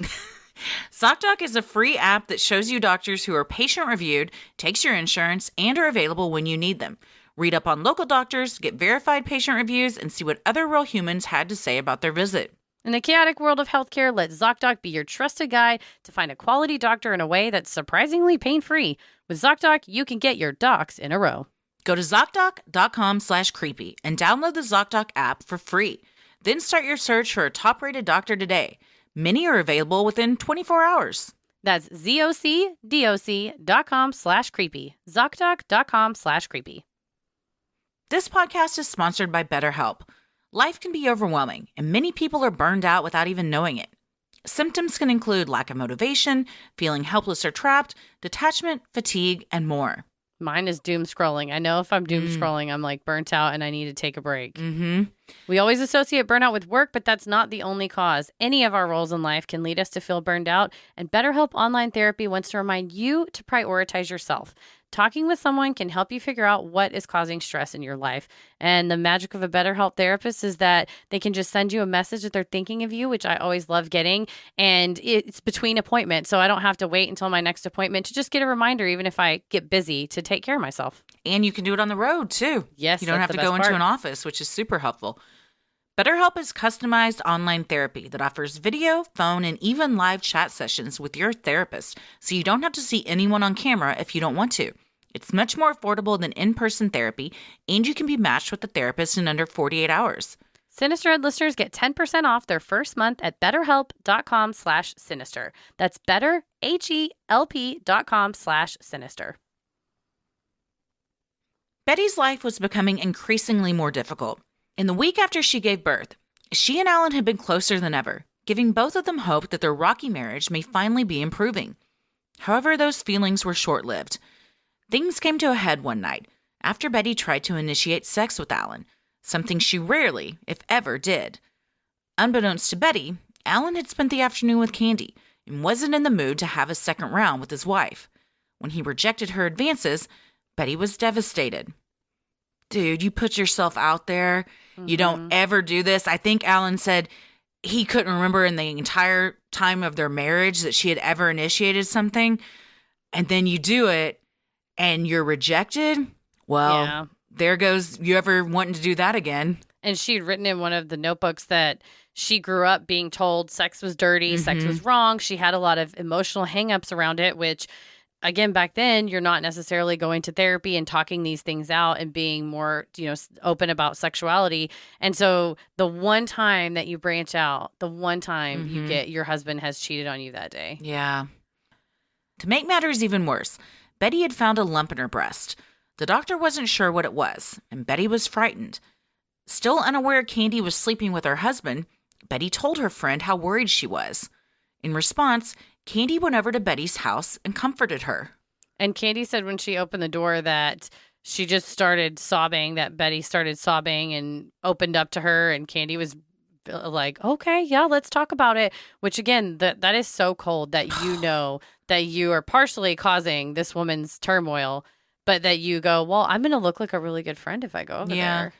ZocDoc is a free app that shows you doctors who are patient-reviewed, takes your insurance, and are available when you need them. Read up on local doctors, get verified patient reviews, and see what other real humans had to say about their visit. In the chaotic world of healthcare, let ZocDoc be your trusted guide to find a quality doctor in a way that's surprisingly pain-free. With ZocDoc, you can get your docs in a row. Go to ZocDoc.com/creepy and download the ZocDoc app for free. Then start your search for a top-rated doctor today. Many are available within 24 hours. That's ZocDoc.com/creepy. ZocDoc.com/creepy. This podcast is sponsored by BetterHelp. Life can be overwhelming, and many people are burned out without even knowing it. Symptoms can include lack of motivation, feeling helpless or trapped, detachment, fatigue, and more. Mine is doom scrolling. I know if I'm doom scrolling, I'm like burnt out and I need to take a break. Mm-hmm. We always associate burnout with work, but that's not the only cause. Any of our roles in life can lead us to feel burned out, and BetterHelp Online Therapy wants to remind you to prioritize yourself. Talking with someone can help you figure out what is causing stress in your life. And the magic of a BetterHelp therapist is that they can just send you a message that they're thinking of you, which I always love getting. And it's between appointments, so I don't have to wait until my next appointment to just get a reminder, even if I get busy, to take care of myself. And you can do it on the road, too. Yes, you don't have to go into an office, which is super helpful. BetterHelp is customized online therapy that offers video, phone, and even live chat sessions with your therapist, so you don't have to see anyone on camera if you don't want to. It's much more affordable than in-person therapy, and you can be matched with a therapist in under 48 hours. Sinisterhood listeners get 10% off their first month at betterhelp.com/sinister. That's betterhelp.com/sinister. Betty's life was becoming increasingly more difficult. In the week after she gave birth, she and Alan had been closer than ever, giving both of them hope that their rocky marriage may finally be improving. However, those feelings were short-lived. Things came to a head one night after Betty tried to initiate sex with Alan, something she rarely, if ever, did. Unbeknownst to Betty, Alan had spent the afternoon with Candy and wasn't in the mood to have a second round with his wife. When he rejected her advances, Betty was devastated. Dude, you put yourself out there. You don't ever do this. I think Alan said he couldn't remember in the entire time of their marriage that she had ever initiated something. And then you do it and you're rejected. Well, There goes you ever wanting to do that again. And she'd written in one of the notebooks that she grew up being told sex was dirty, sex was wrong. She had a lot of emotional hangups around it, which, again, back then, you're not necessarily going to therapy and talking these things out and being more, open about sexuality. And so the one time that you branch out, the one time you get your husband has cheated on you that day. Yeah. To make matters even worse, Betty had found a lump in her breast. The doctor wasn't sure what it was, and Betty was frightened. Still unaware Candy was sleeping with her husband, Betty told her friend how worried she was. In response, Candy went over to Betty's house and comforted her. And Candy said when she opened the door that she just started sobbing, that Betty started sobbing and opened up to her, and Candy was like, okay, yeah, let's talk about it. Which, again, that is so cold that you know that you are partially causing this woman's turmoil, but that you go, well, I'm going to look like a really good friend if I go over there.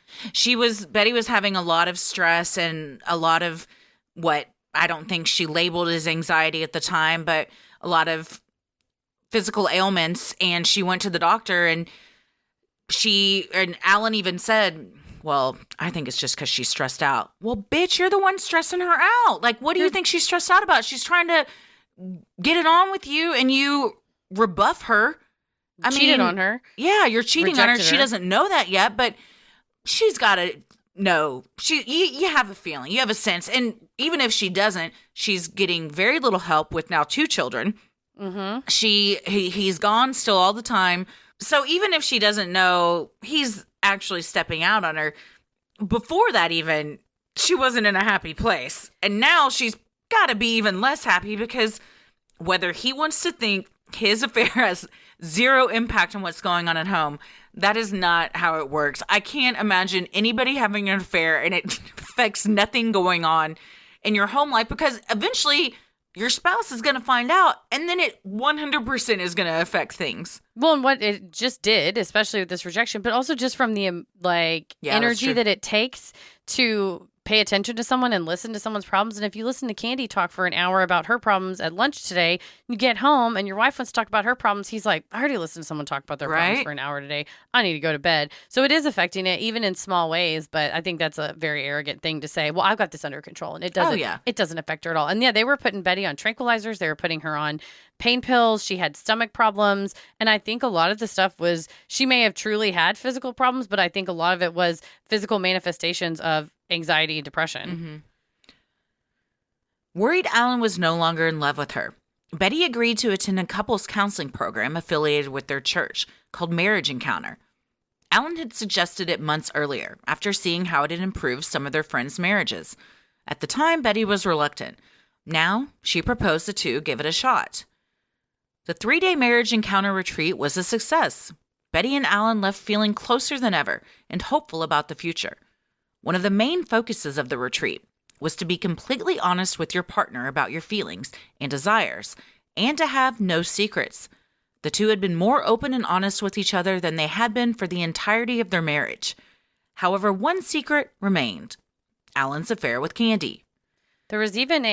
Betty was having a lot of stress and a lot of what I don't think she labeled as anxiety at the time, but a lot of physical ailments. And she went to the doctor and Alan even said, well, I think it's just because she's stressed out. Well, bitch, you're the one stressing her out. Like, what do you think she's stressed out about? She's trying to get it on with you and you rebuff her. Cheated on her. Yeah, you're cheating on her. Rejected She her. doesn't know that yet, but she's got to know. You have a feeling. You have a sense. And even if she doesn't, she's getting very little help with now 2 children. He's gone still all the time. So even if she doesn't know, he's actually stepping out on her. Before that even, she wasn't in a happy place. And now she's got to be even less happy because whether he wants to think his affair has zero impact on what's going on at home, that is not how it works. I can't imagine anybody having an affair and it affects nothing going on in your home life, because eventually your spouse is going to find out and then it 100% is going to affect things. Well, and what it just did, especially with this rejection, but also just from the energy that it takes to pay attention to someone and listen to someone's problems. And if you listen to Candy talk for an hour about her problems at lunch today, you get home and your wife wants to talk about her problems. He's like, I already listened to someone talk about their problems for an hour today. I need to go to bed. So it is affecting it, even in small ways. But I think that's a very arrogant thing to say. Well, I've got this under control, and it doesn't. It doesn't affect her at all. And yeah, they were putting Betty on tranquilizers. They were putting her on pain pills. She had stomach problems. And I think a lot of the stuff was, she may have truly had physical problems, but I think a lot of it was physical manifestations of anxiety and depression. Worried Alan was no longer in love with her, Betty agreed to attend a couples counseling program affiliated with their church called Marriage Encounter. Alan had suggested it months earlier after seeing how it had improved some of their friends' marriages. At the time, Betty was reluctant. Now, she proposed the two give it a shot. The 3-day Marriage Encounter retreat was a success. Betty and Alan left feeling closer than ever and hopeful about the future. One of the main focuses of the retreat was to be completely honest with your partner about your feelings and desires, and to have no secrets. The two had been more open and honest with each other than they had been for the entirety of their marriage. However, one secret remained: Alan's affair with Candy. There was even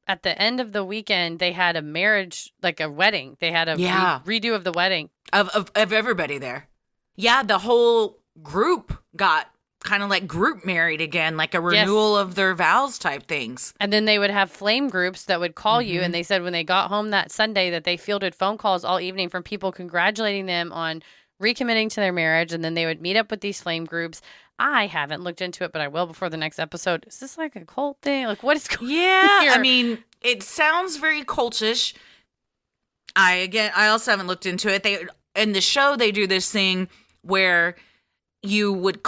at the end of the weekend, they had a marriage, like a wedding. They had a redo of the wedding. Of everybody there. Yeah, the whole group got kind of like group married again, like a renewal of their vows type things. And then they would have flame groups that would call you. And they said when they got home that Sunday that they fielded phone calls all evening from people congratulating them on recommitting to their marriage. And then they would meet up with these flame groups. I haven't looked into it, but I will before the next episode. Is this like a cult thing? Like, what is going on here? I mean, it sounds very cultish. I also haven't looked into it. In the show, they do this thing where you would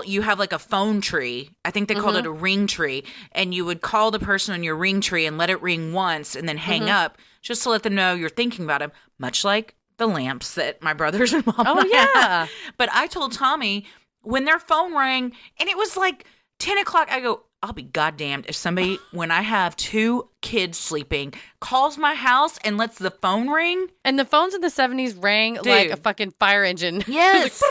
you have like a phone tree. I think they called it a ring tree. And you would call the person on your ring tree and let it ring once and then hang up just to let them know you're thinking about them, much like the lamps that my brothers and mom had. But I told Tommy when their phone rang and it was like 10 o'clock, I go, I'll be goddamned if somebody, when I have 2 kids sleeping, calls my house and lets the phone ring. And the phones in the 70s rang like a fucking fire engine. Yes.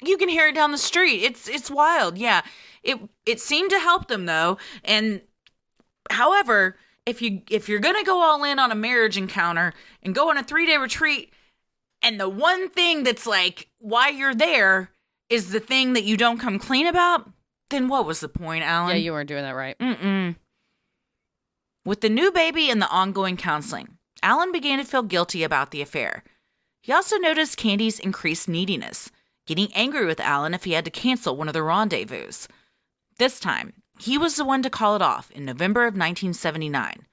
You can hear it down the street. It's wild. Yeah. It seemed to help them though. And however, if you're going to go all in on a marriage encounter and go on a 3-day retreat, and the one thing that's like why you're there is the thing that you don't come clean about, then what was the point, Alan? Yeah, you weren't doing that right. With the new baby and the ongoing counseling, Alan began to feel guilty about the affair. He also noticed Candy's increased neediness, getting angry with Alan if he had to cancel one of the rendezvous. This time, he was the one to call it off in November of 1979.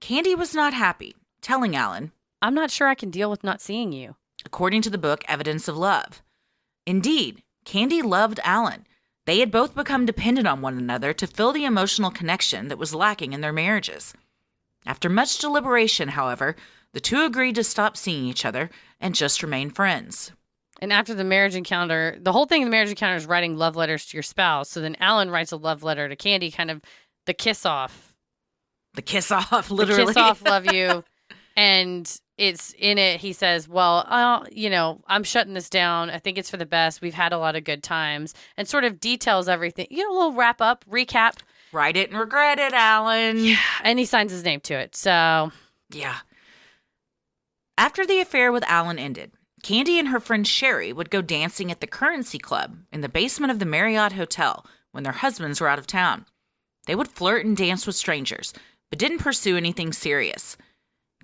Candy was not happy, telling Alan, I'm not sure I can deal with not seeing you. According to the book Evidence of Love. Indeed, Candy loved Alan. They had both become dependent on one another to fill the emotional connection that was lacking in their marriages. After much deliberation, however, the two agreed to stop seeing each other and just remain friends. And after the marriage encounter, the whole thing in the marriage encounter is writing love letters to your spouse. So then Alan writes a love letter to Candy, kind of the kiss off. The kiss off, literally. The kiss off, love you. And it's in it, he says, well, I'm shutting this down. I think it's for the best. We've had a lot of good times. And sort of details everything. A little wrap up, recap. Write it and regret it, Alan. Yeah. And he signs his name to it. So. Yeah. After the affair with Alan ended, Candy and her friend Sherry would go dancing at the Currency Club in the basement of the Marriott Hotel when their husbands were out of town. They would flirt and dance with strangers, but didn't pursue anything serious.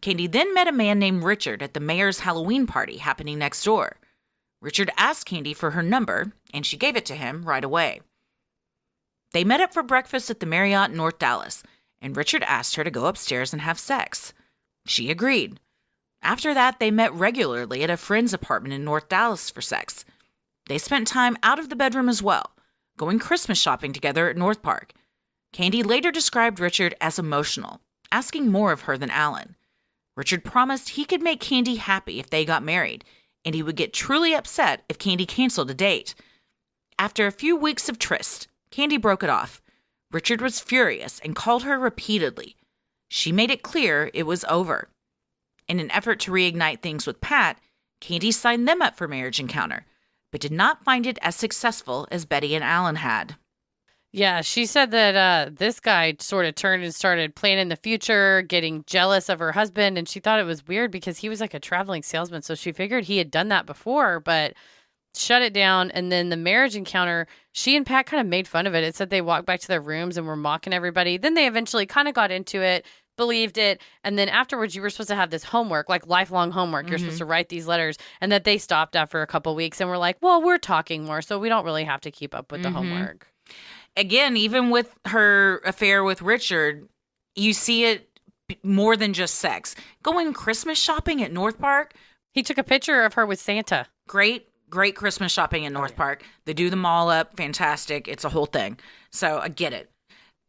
Candy then met a man named Richard at the mayor's Halloween party happening next door. Richard asked Candy for her number, and she gave it to him right away. They met up for breakfast at the Marriott in North Dallas, and Richard asked her to go upstairs and have sex. She agreed. After that, they met regularly at a friend's apartment in North Dallas for sex. They spent time out of the bedroom as well, going Christmas shopping together at North Park. Candy later described Richard as emotional, asking more of her than Alan. Richard promised he could make Candy happy if they got married, and he would get truly upset if Candy canceled a date. After a few weeks of tryst, Candy broke it off. Richard was furious and called her repeatedly. She made it clear it was over. In an effort to reignite things with Pat, Candy signed them up for marriage encounter, but did not find it as successful as Betty and Alan had. Yeah, she said that this guy sort of turned and started planning the future, getting jealous of her husband, and she thought it was weird because he was like a traveling salesman, so she figured he had done that before, but shut it down. And then the marriage encounter, she and Pat kind of made fun of it. It said they walked back to their rooms and were mocking everybody. Then they eventually kind of got into it, believed it, and then afterwards you were supposed to have this homework, like lifelong homework. You're supposed to write these letters, and that they stopped after a couple weeks and were like, well, we're talking more, so we don't really have to keep up with the homework. Again, even with her affair with Richard, you see it more than just sex. Going Christmas shopping at North Park. He took a picture of her with Santa. Great Christmas shopping at North Park. They do the mall up. Fantastic. It's a whole thing. So I get it.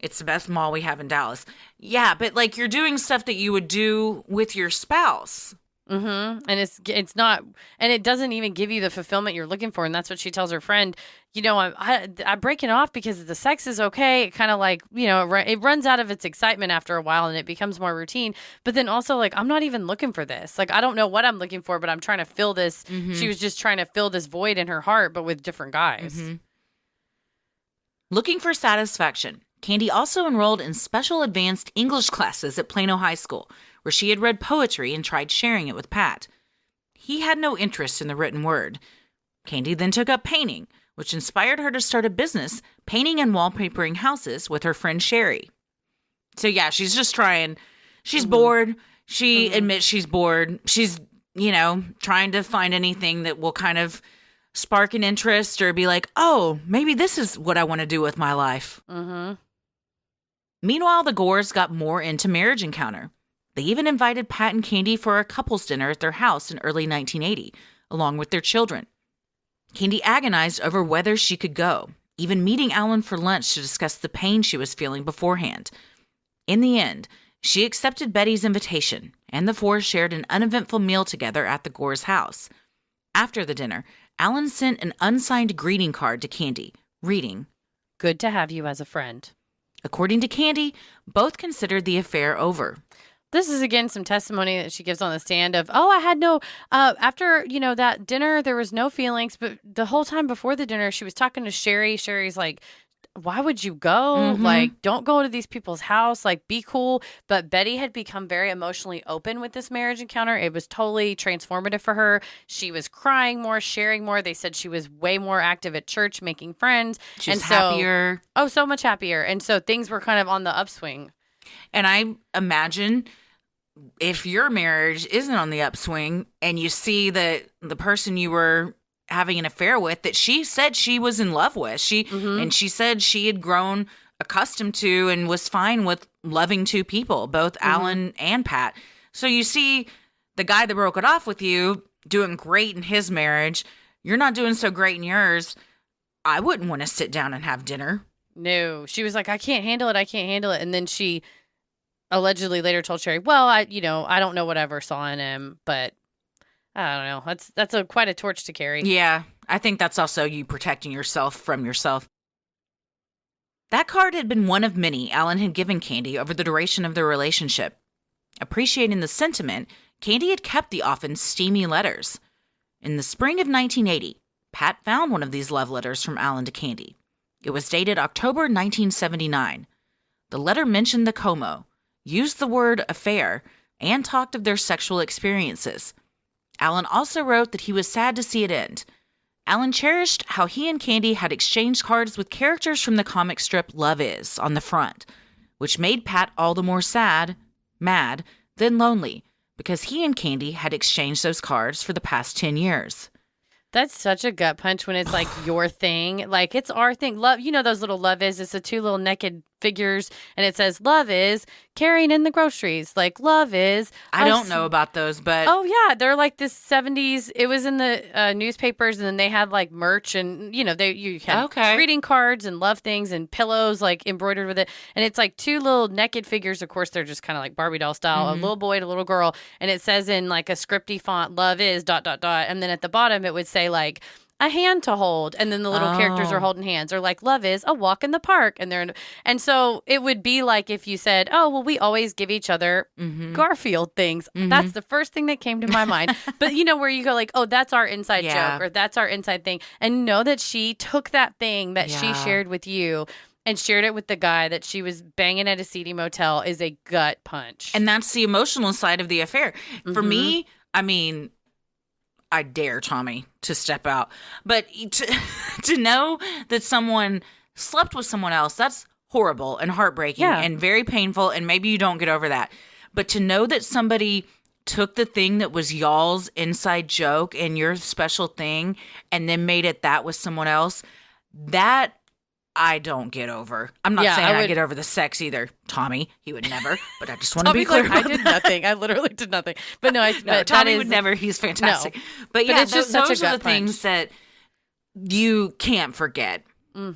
It's the best mall we have in Dallas. Yeah, but like you're doing stuff that you would do with your spouse. Mm-hmm. And it's not, and it doesn't even give you the fulfillment you're looking for. And that's what she tells her friend. I'm breaking off because the sex is okay. It kind of like, it runs out of its excitement after a while and it becomes more routine. But then also like, I'm not even looking for this. Like, I don't know what I'm looking for, but I'm trying to fill this. Mm-hmm. She was just trying to fill this void in her heart, but with different guys. Mm-hmm. Looking for satisfaction, Candy also enrolled in special advanced English classes at Plano High School, where she had read poetry and tried sharing it with Pat. He had no interest in the written word. Candy then took up painting, which inspired her to start a business painting and wallpapering houses with her friend Sherry. So yeah, she's just trying. She's bored. She admits she's bored. She's, trying to find anything that will kind of spark an interest or be like, oh, maybe this is what I want to do with my life. Mm-hmm. Meanwhile, the Gores got more into Marriage Encounter. They even invited Pat and Candy for a couples dinner at their house in early 1980, along with their children. Candy agonized over whether she could go, even meeting Alan for lunch to discuss the pain she was feeling beforehand. In the end, she accepted Betty's invitation, and the four shared an uneventful meal together at the Gores' house. After the dinner, Alan sent an unsigned greeting card to Candy, reading, "Good to have you as a friend." According to Candy, both considered the affair over. This is, again, some testimony that she gives on the stand of, I had no, after, that dinner, there was no feelings. But the whole time before the dinner, she was talking to Sherry. Sherry's like, why would you go? Mm-hmm. Like, don't go to these people's house. Like, be cool. But Betty had become very emotionally open with this marriage encounter. It was totally transformative for her. She was crying more, sharing more. They said she was way more active at church, making friends. She's happier. Oh, so much happier. And so things were kind of on the upswing. And I imagine if your marriage isn't on the upswing and you see that the person you were having an affair with that she said she was in love with, and she said she had grown accustomed to and was fine with loving two people, both Alan and Pat. So you see the guy that broke it off with you doing great in his marriage. You're not doing so great in yours. I wouldn't want to sit down and have dinner. No, she was like, I can't handle it. I can't handle it. And then she allegedly later told Sherry, well, I don't know what I ever saw in him, but I don't know. That's quite a torch to carry. Yeah, I think that's also you protecting yourself from yourself. That card had been one of many Alan had given Candy over the duration of their relationship. Appreciating the sentiment, Candy had kept the often steamy letters. In the spring of 1980, Pat found one of these love letters from Alan to Candy. It was dated October 1979. The letter mentioned the Como, used the word affair, and talked of their sexual experiences. Alan also wrote that he was sad to see it end. Alan cherished how he and Candy had exchanged cards with characters from the comic strip Love Is on the front, which made Pat all the more sad, mad, then lonely, because he and Candy had exchanged those cards for the past 10 years. That's such a gut punch when it's like your thing. Like, it's our thing. Love, those little Love Is, it's the two little naked figures, and it says Love Is carrying in the groceries. Like, Love Is. I don't know about those, but... Oh, yeah. They're like this 70s. It was in the newspapers, and then they had like merch, and, you had greeting cards and love things and pillows like embroidered with it. And it's like two little naked figures. Of course, they're just kind of like Barbie doll style, a little boy and a little girl. And it says in like a scripty font, Love Is ... And then at the bottom, it would say like a hand to hold, and then the little characters are holding hands, or like Love Is a walk in the park, and so it would be like if you said, oh well, we always give each other Garfield things. That's the first thing that came to my mind. But where you go like, oh, that's our inside joke, or that's our inside thing, and know that she took that thing that she shared with you and shared it with the guy that she was banging at a seedy motel is a gut punch. And that's the emotional side of the affair. For me, I mean, I dare Tommy to step out. But to know that someone slept with someone else, that's horrible and heartbreaking and very painful, and maybe you don't get over that. But to know that somebody took the thing that was y'all's inside joke and your special thing and then made it that with someone else, that I don't get over. I'm not saying I get over the sex either. Tommy, he would never, but I just want to be clear about I did nothing. I literally did nothing. But no, Tommy would never. He's fantastic. No. But yeah, it's just those are the things that you can't forget. Pat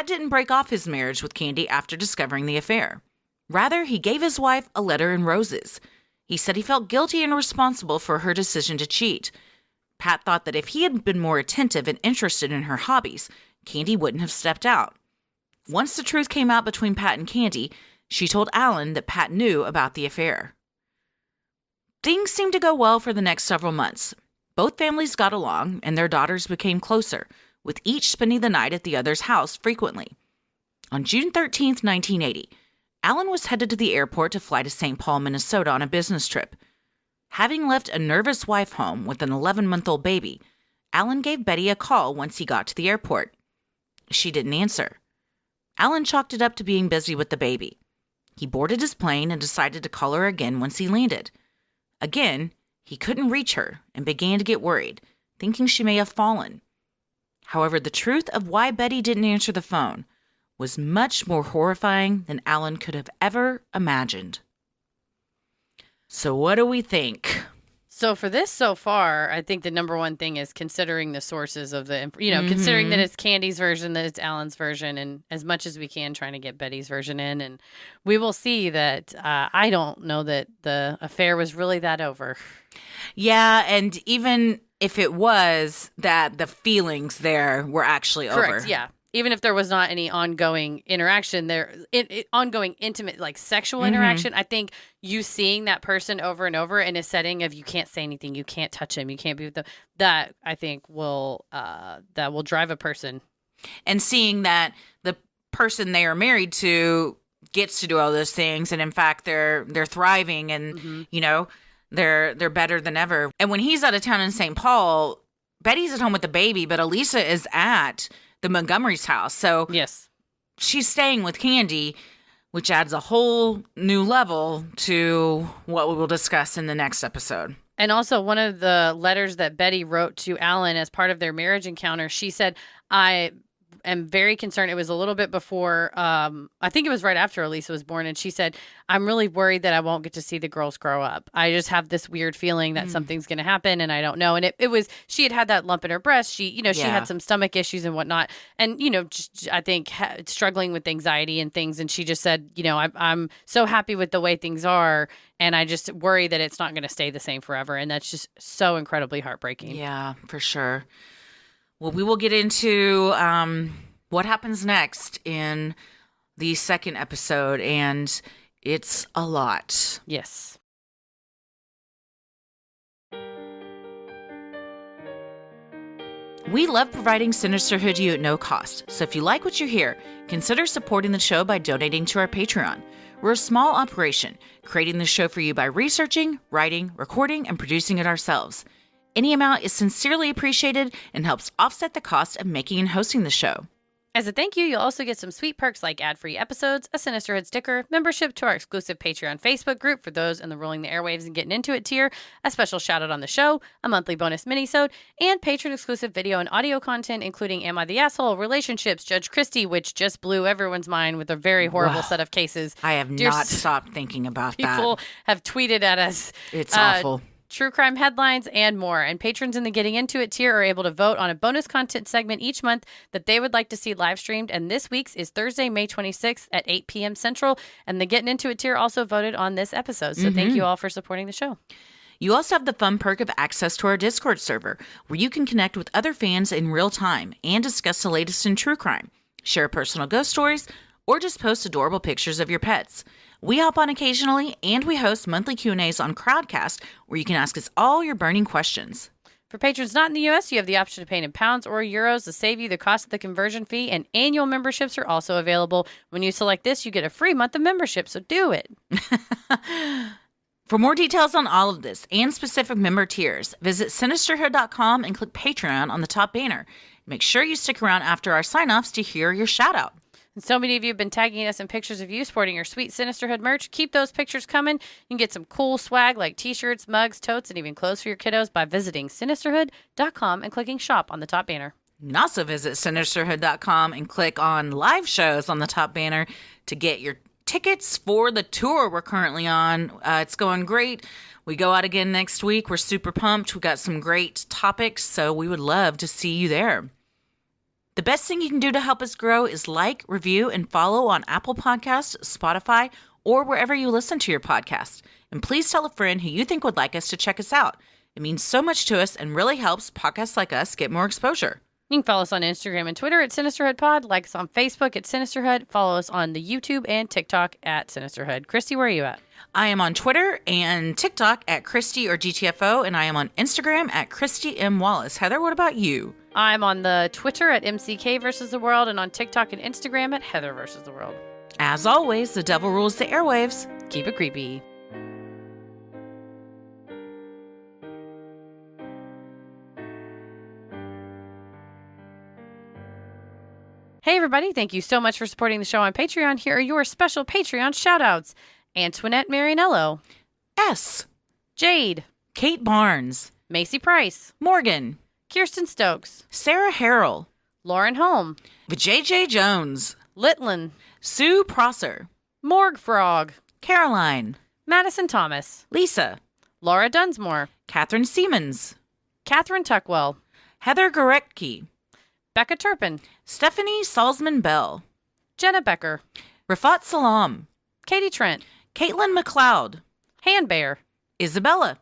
didn't break off his marriage with Candy after discovering the affair. Rather, he gave his wife a letter and roses. He said he felt guilty and responsible for her decision to cheat. Pat thought that if he had been more attentive and interested in her hobbies, Candy wouldn't have stepped out. Once the truth came out between Pat and Candy, she told Alan that Pat knew about the affair. Things seemed to go well for the next several months. Both families got along, and their daughters became closer, with each spending the night at the other's house frequently. On June 13th, 1980, Alan was headed to the airport to fly to St. Paul, Minnesota on a business trip. Having left a nervous wife home with an 11-month-old baby, Alan gave Betty a call once he got to the airport. She didn't answer. Alan chalked it up to being busy with the baby. He boarded his plane and decided to call her again once he landed. Again, he couldn't reach her and began to get worried, thinking she may have fallen. However, the truth of why Betty didn't answer the phone was much more horrifying than Alan could have ever imagined. So what do we think? So for this so far, I think the number one thing is considering the sources of the, considering that it's Candy's version, that it's Alan's version, and as much as we can trying to get Betty's version in. And we will see that I don't know that the affair was really that over. Yeah, and even if it was, that the feelings there were actually over. Correct, yeah. Even if there was not any ongoing interaction there, ongoing intimate, like sexual interaction, I think you seeing that person over and over in a setting of you can't say anything, you can't touch him, you can't be with them, that I think will drive a person. And seeing that the person they are married to gets to do all those things, and in fact they're thriving, and they're better than ever. And when he's out of town in St. Paul, Betty's at home with the baby, but Elisa is at the Montgomery's house. So yes, she's staying with Candy, which adds a whole new level to what we will discuss in the next episode. And also one of the letters that Betty wrote to Alan as part of their marriage encounter, she said, I am very concerned. It was a little bit before, I think it was right after Elisa was born. And she said, I'm really worried that I won't get to see the girls grow up. I just have this weird feeling that something's going to happen and I don't know. And it was, she had that lump in her breast. She, she had some stomach issues and whatnot. And, just, I think struggling with anxiety and things. And she just said, I'm so happy with the way things are. And I just worry that it's not going to stay the same forever. And that's just so incredibly heartbreaking. Yeah, for sure. Well, we will get into what happens next in the second episode, and it's a lot. Yes. We love providing Sinisterhood to you at no cost, so if you like what you hear, consider supporting the show by donating to our Patreon. We're a small operation, creating the show for you by researching, writing, recording, and producing it ourselves. Any amount is sincerely appreciated and helps offset the cost of making and hosting the show. As a thank you, you'll also get some sweet perks like ad-free episodes, a Sinisterhood sticker, membership to our exclusive Patreon Facebook group for those in the Rolling the Airwaves and Getting Into It tier, a special shout-out on the show, a monthly bonus mini-sode, and patron-exclusive video and audio content, including Am I the Asshole?, Relationships, Judge Christie, which just blew everyone's mind with a very horrible set of cases. I have not stopped thinking about that. People have tweeted at us. It's awful. True crime headlines, and more. And patrons in the Getting Into It tier are able to vote on a bonus content segment each month that they would like to see live streamed. And this week's is Thursday, May 26th at 8 p.m. Central. And the Getting Into It tier also voted on this episode. So thank you all for supporting the show. You also have the fun perk of access to our Discord server, where you can connect with other fans in real time and discuss the latest in true crime, share personal ghost stories, or just post adorable pictures of your pets. We hop on occasionally, and we host monthly Q&As on Crowdcast, where you can ask us all your burning questions. For patrons not in the U.S., you have the option to pay in pounds or euros to save you the cost of the conversion fee, and annual memberships are also available. When you select this, you get a free month of membership, so do it. For more details on all of this and specific member tiers, visit Sinisterhood.com and click Patreon on the top banner. Make sure you stick around after our sign-offs to hear your shout-out. And so many of you have been tagging us in pictures of you sporting your sweet Sinisterhood merch. Keep those pictures coming. You can get some cool swag like t-shirts, mugs, totes, and even clothes for your kiddos by visiting Sinisterhood.com and clicking shop on the top banner. You can also visit Sinisterhood.com and click on live shows on the top banner to get your tickets for the tour we're currently on. It's going great. We go out again next week. We're super pumped. We got some great topics, so we would love to see you there. The best thing you can do to help us grow is like, review, and follow on Apple Podcasts, Spotify, or wherever you listen to your podcast. And please tell a friend who you think would like us to check us out. It means so much to us and really helps podcasts like us get more exposure. You can follow us on Instagram and Twitter at Sinisterhood Pod, like us on Facebook at Sinisterhood, follow us on the YouTube and TikTok at Sinisterhood. Christy, where are you at? I am on Twitter and TikTok at Christy or GTFO, and I am on Instagram at Christy M. Wallace. Heather, what about you? I'm on the Twitter at MCK versus the World and on TikTok and Instagram at Heather versus the World. As always, the devil rules the airwaves. Keep it creepy. Hey everybody, thank you so much for supporting the show on Patreon. Here are your special Patreon shoutouts. Antoinette Marinello, S. Jade, Kate Barnes, Macy Price, Morgan, Kirsten Stokes, Sarah Harrell, Lauren Holm, J.J. Jones, Litlin, Sue Prosser, Morg Frog, Caroline, Madison Thomas, Lisa, Laura Dunsmore, Catherine Siemens, Catherine Tuckwell, Heather Gorecki, Becca Turpin, Stephanie Salzman Bell, Jenna Becker, Rafat Salam, Katie Trent, Caitlin McLeod, Han Bear, Isabella,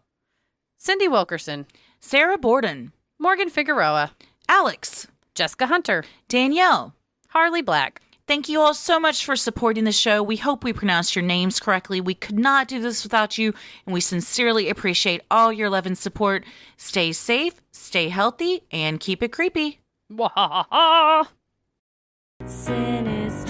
Cindy Wilkerson, Sarah Borden, Morgan Figueroa, Alex, Jessica Hunter, Danielle. Harley Black. Thank you all so much for supporting the show. We hope we pronounced your names correctly. We could not do this without you, and we sincerely appreciate all your love and support. Stay safe, stay healthy, and keep it creepy. Wahahaha. Sinister.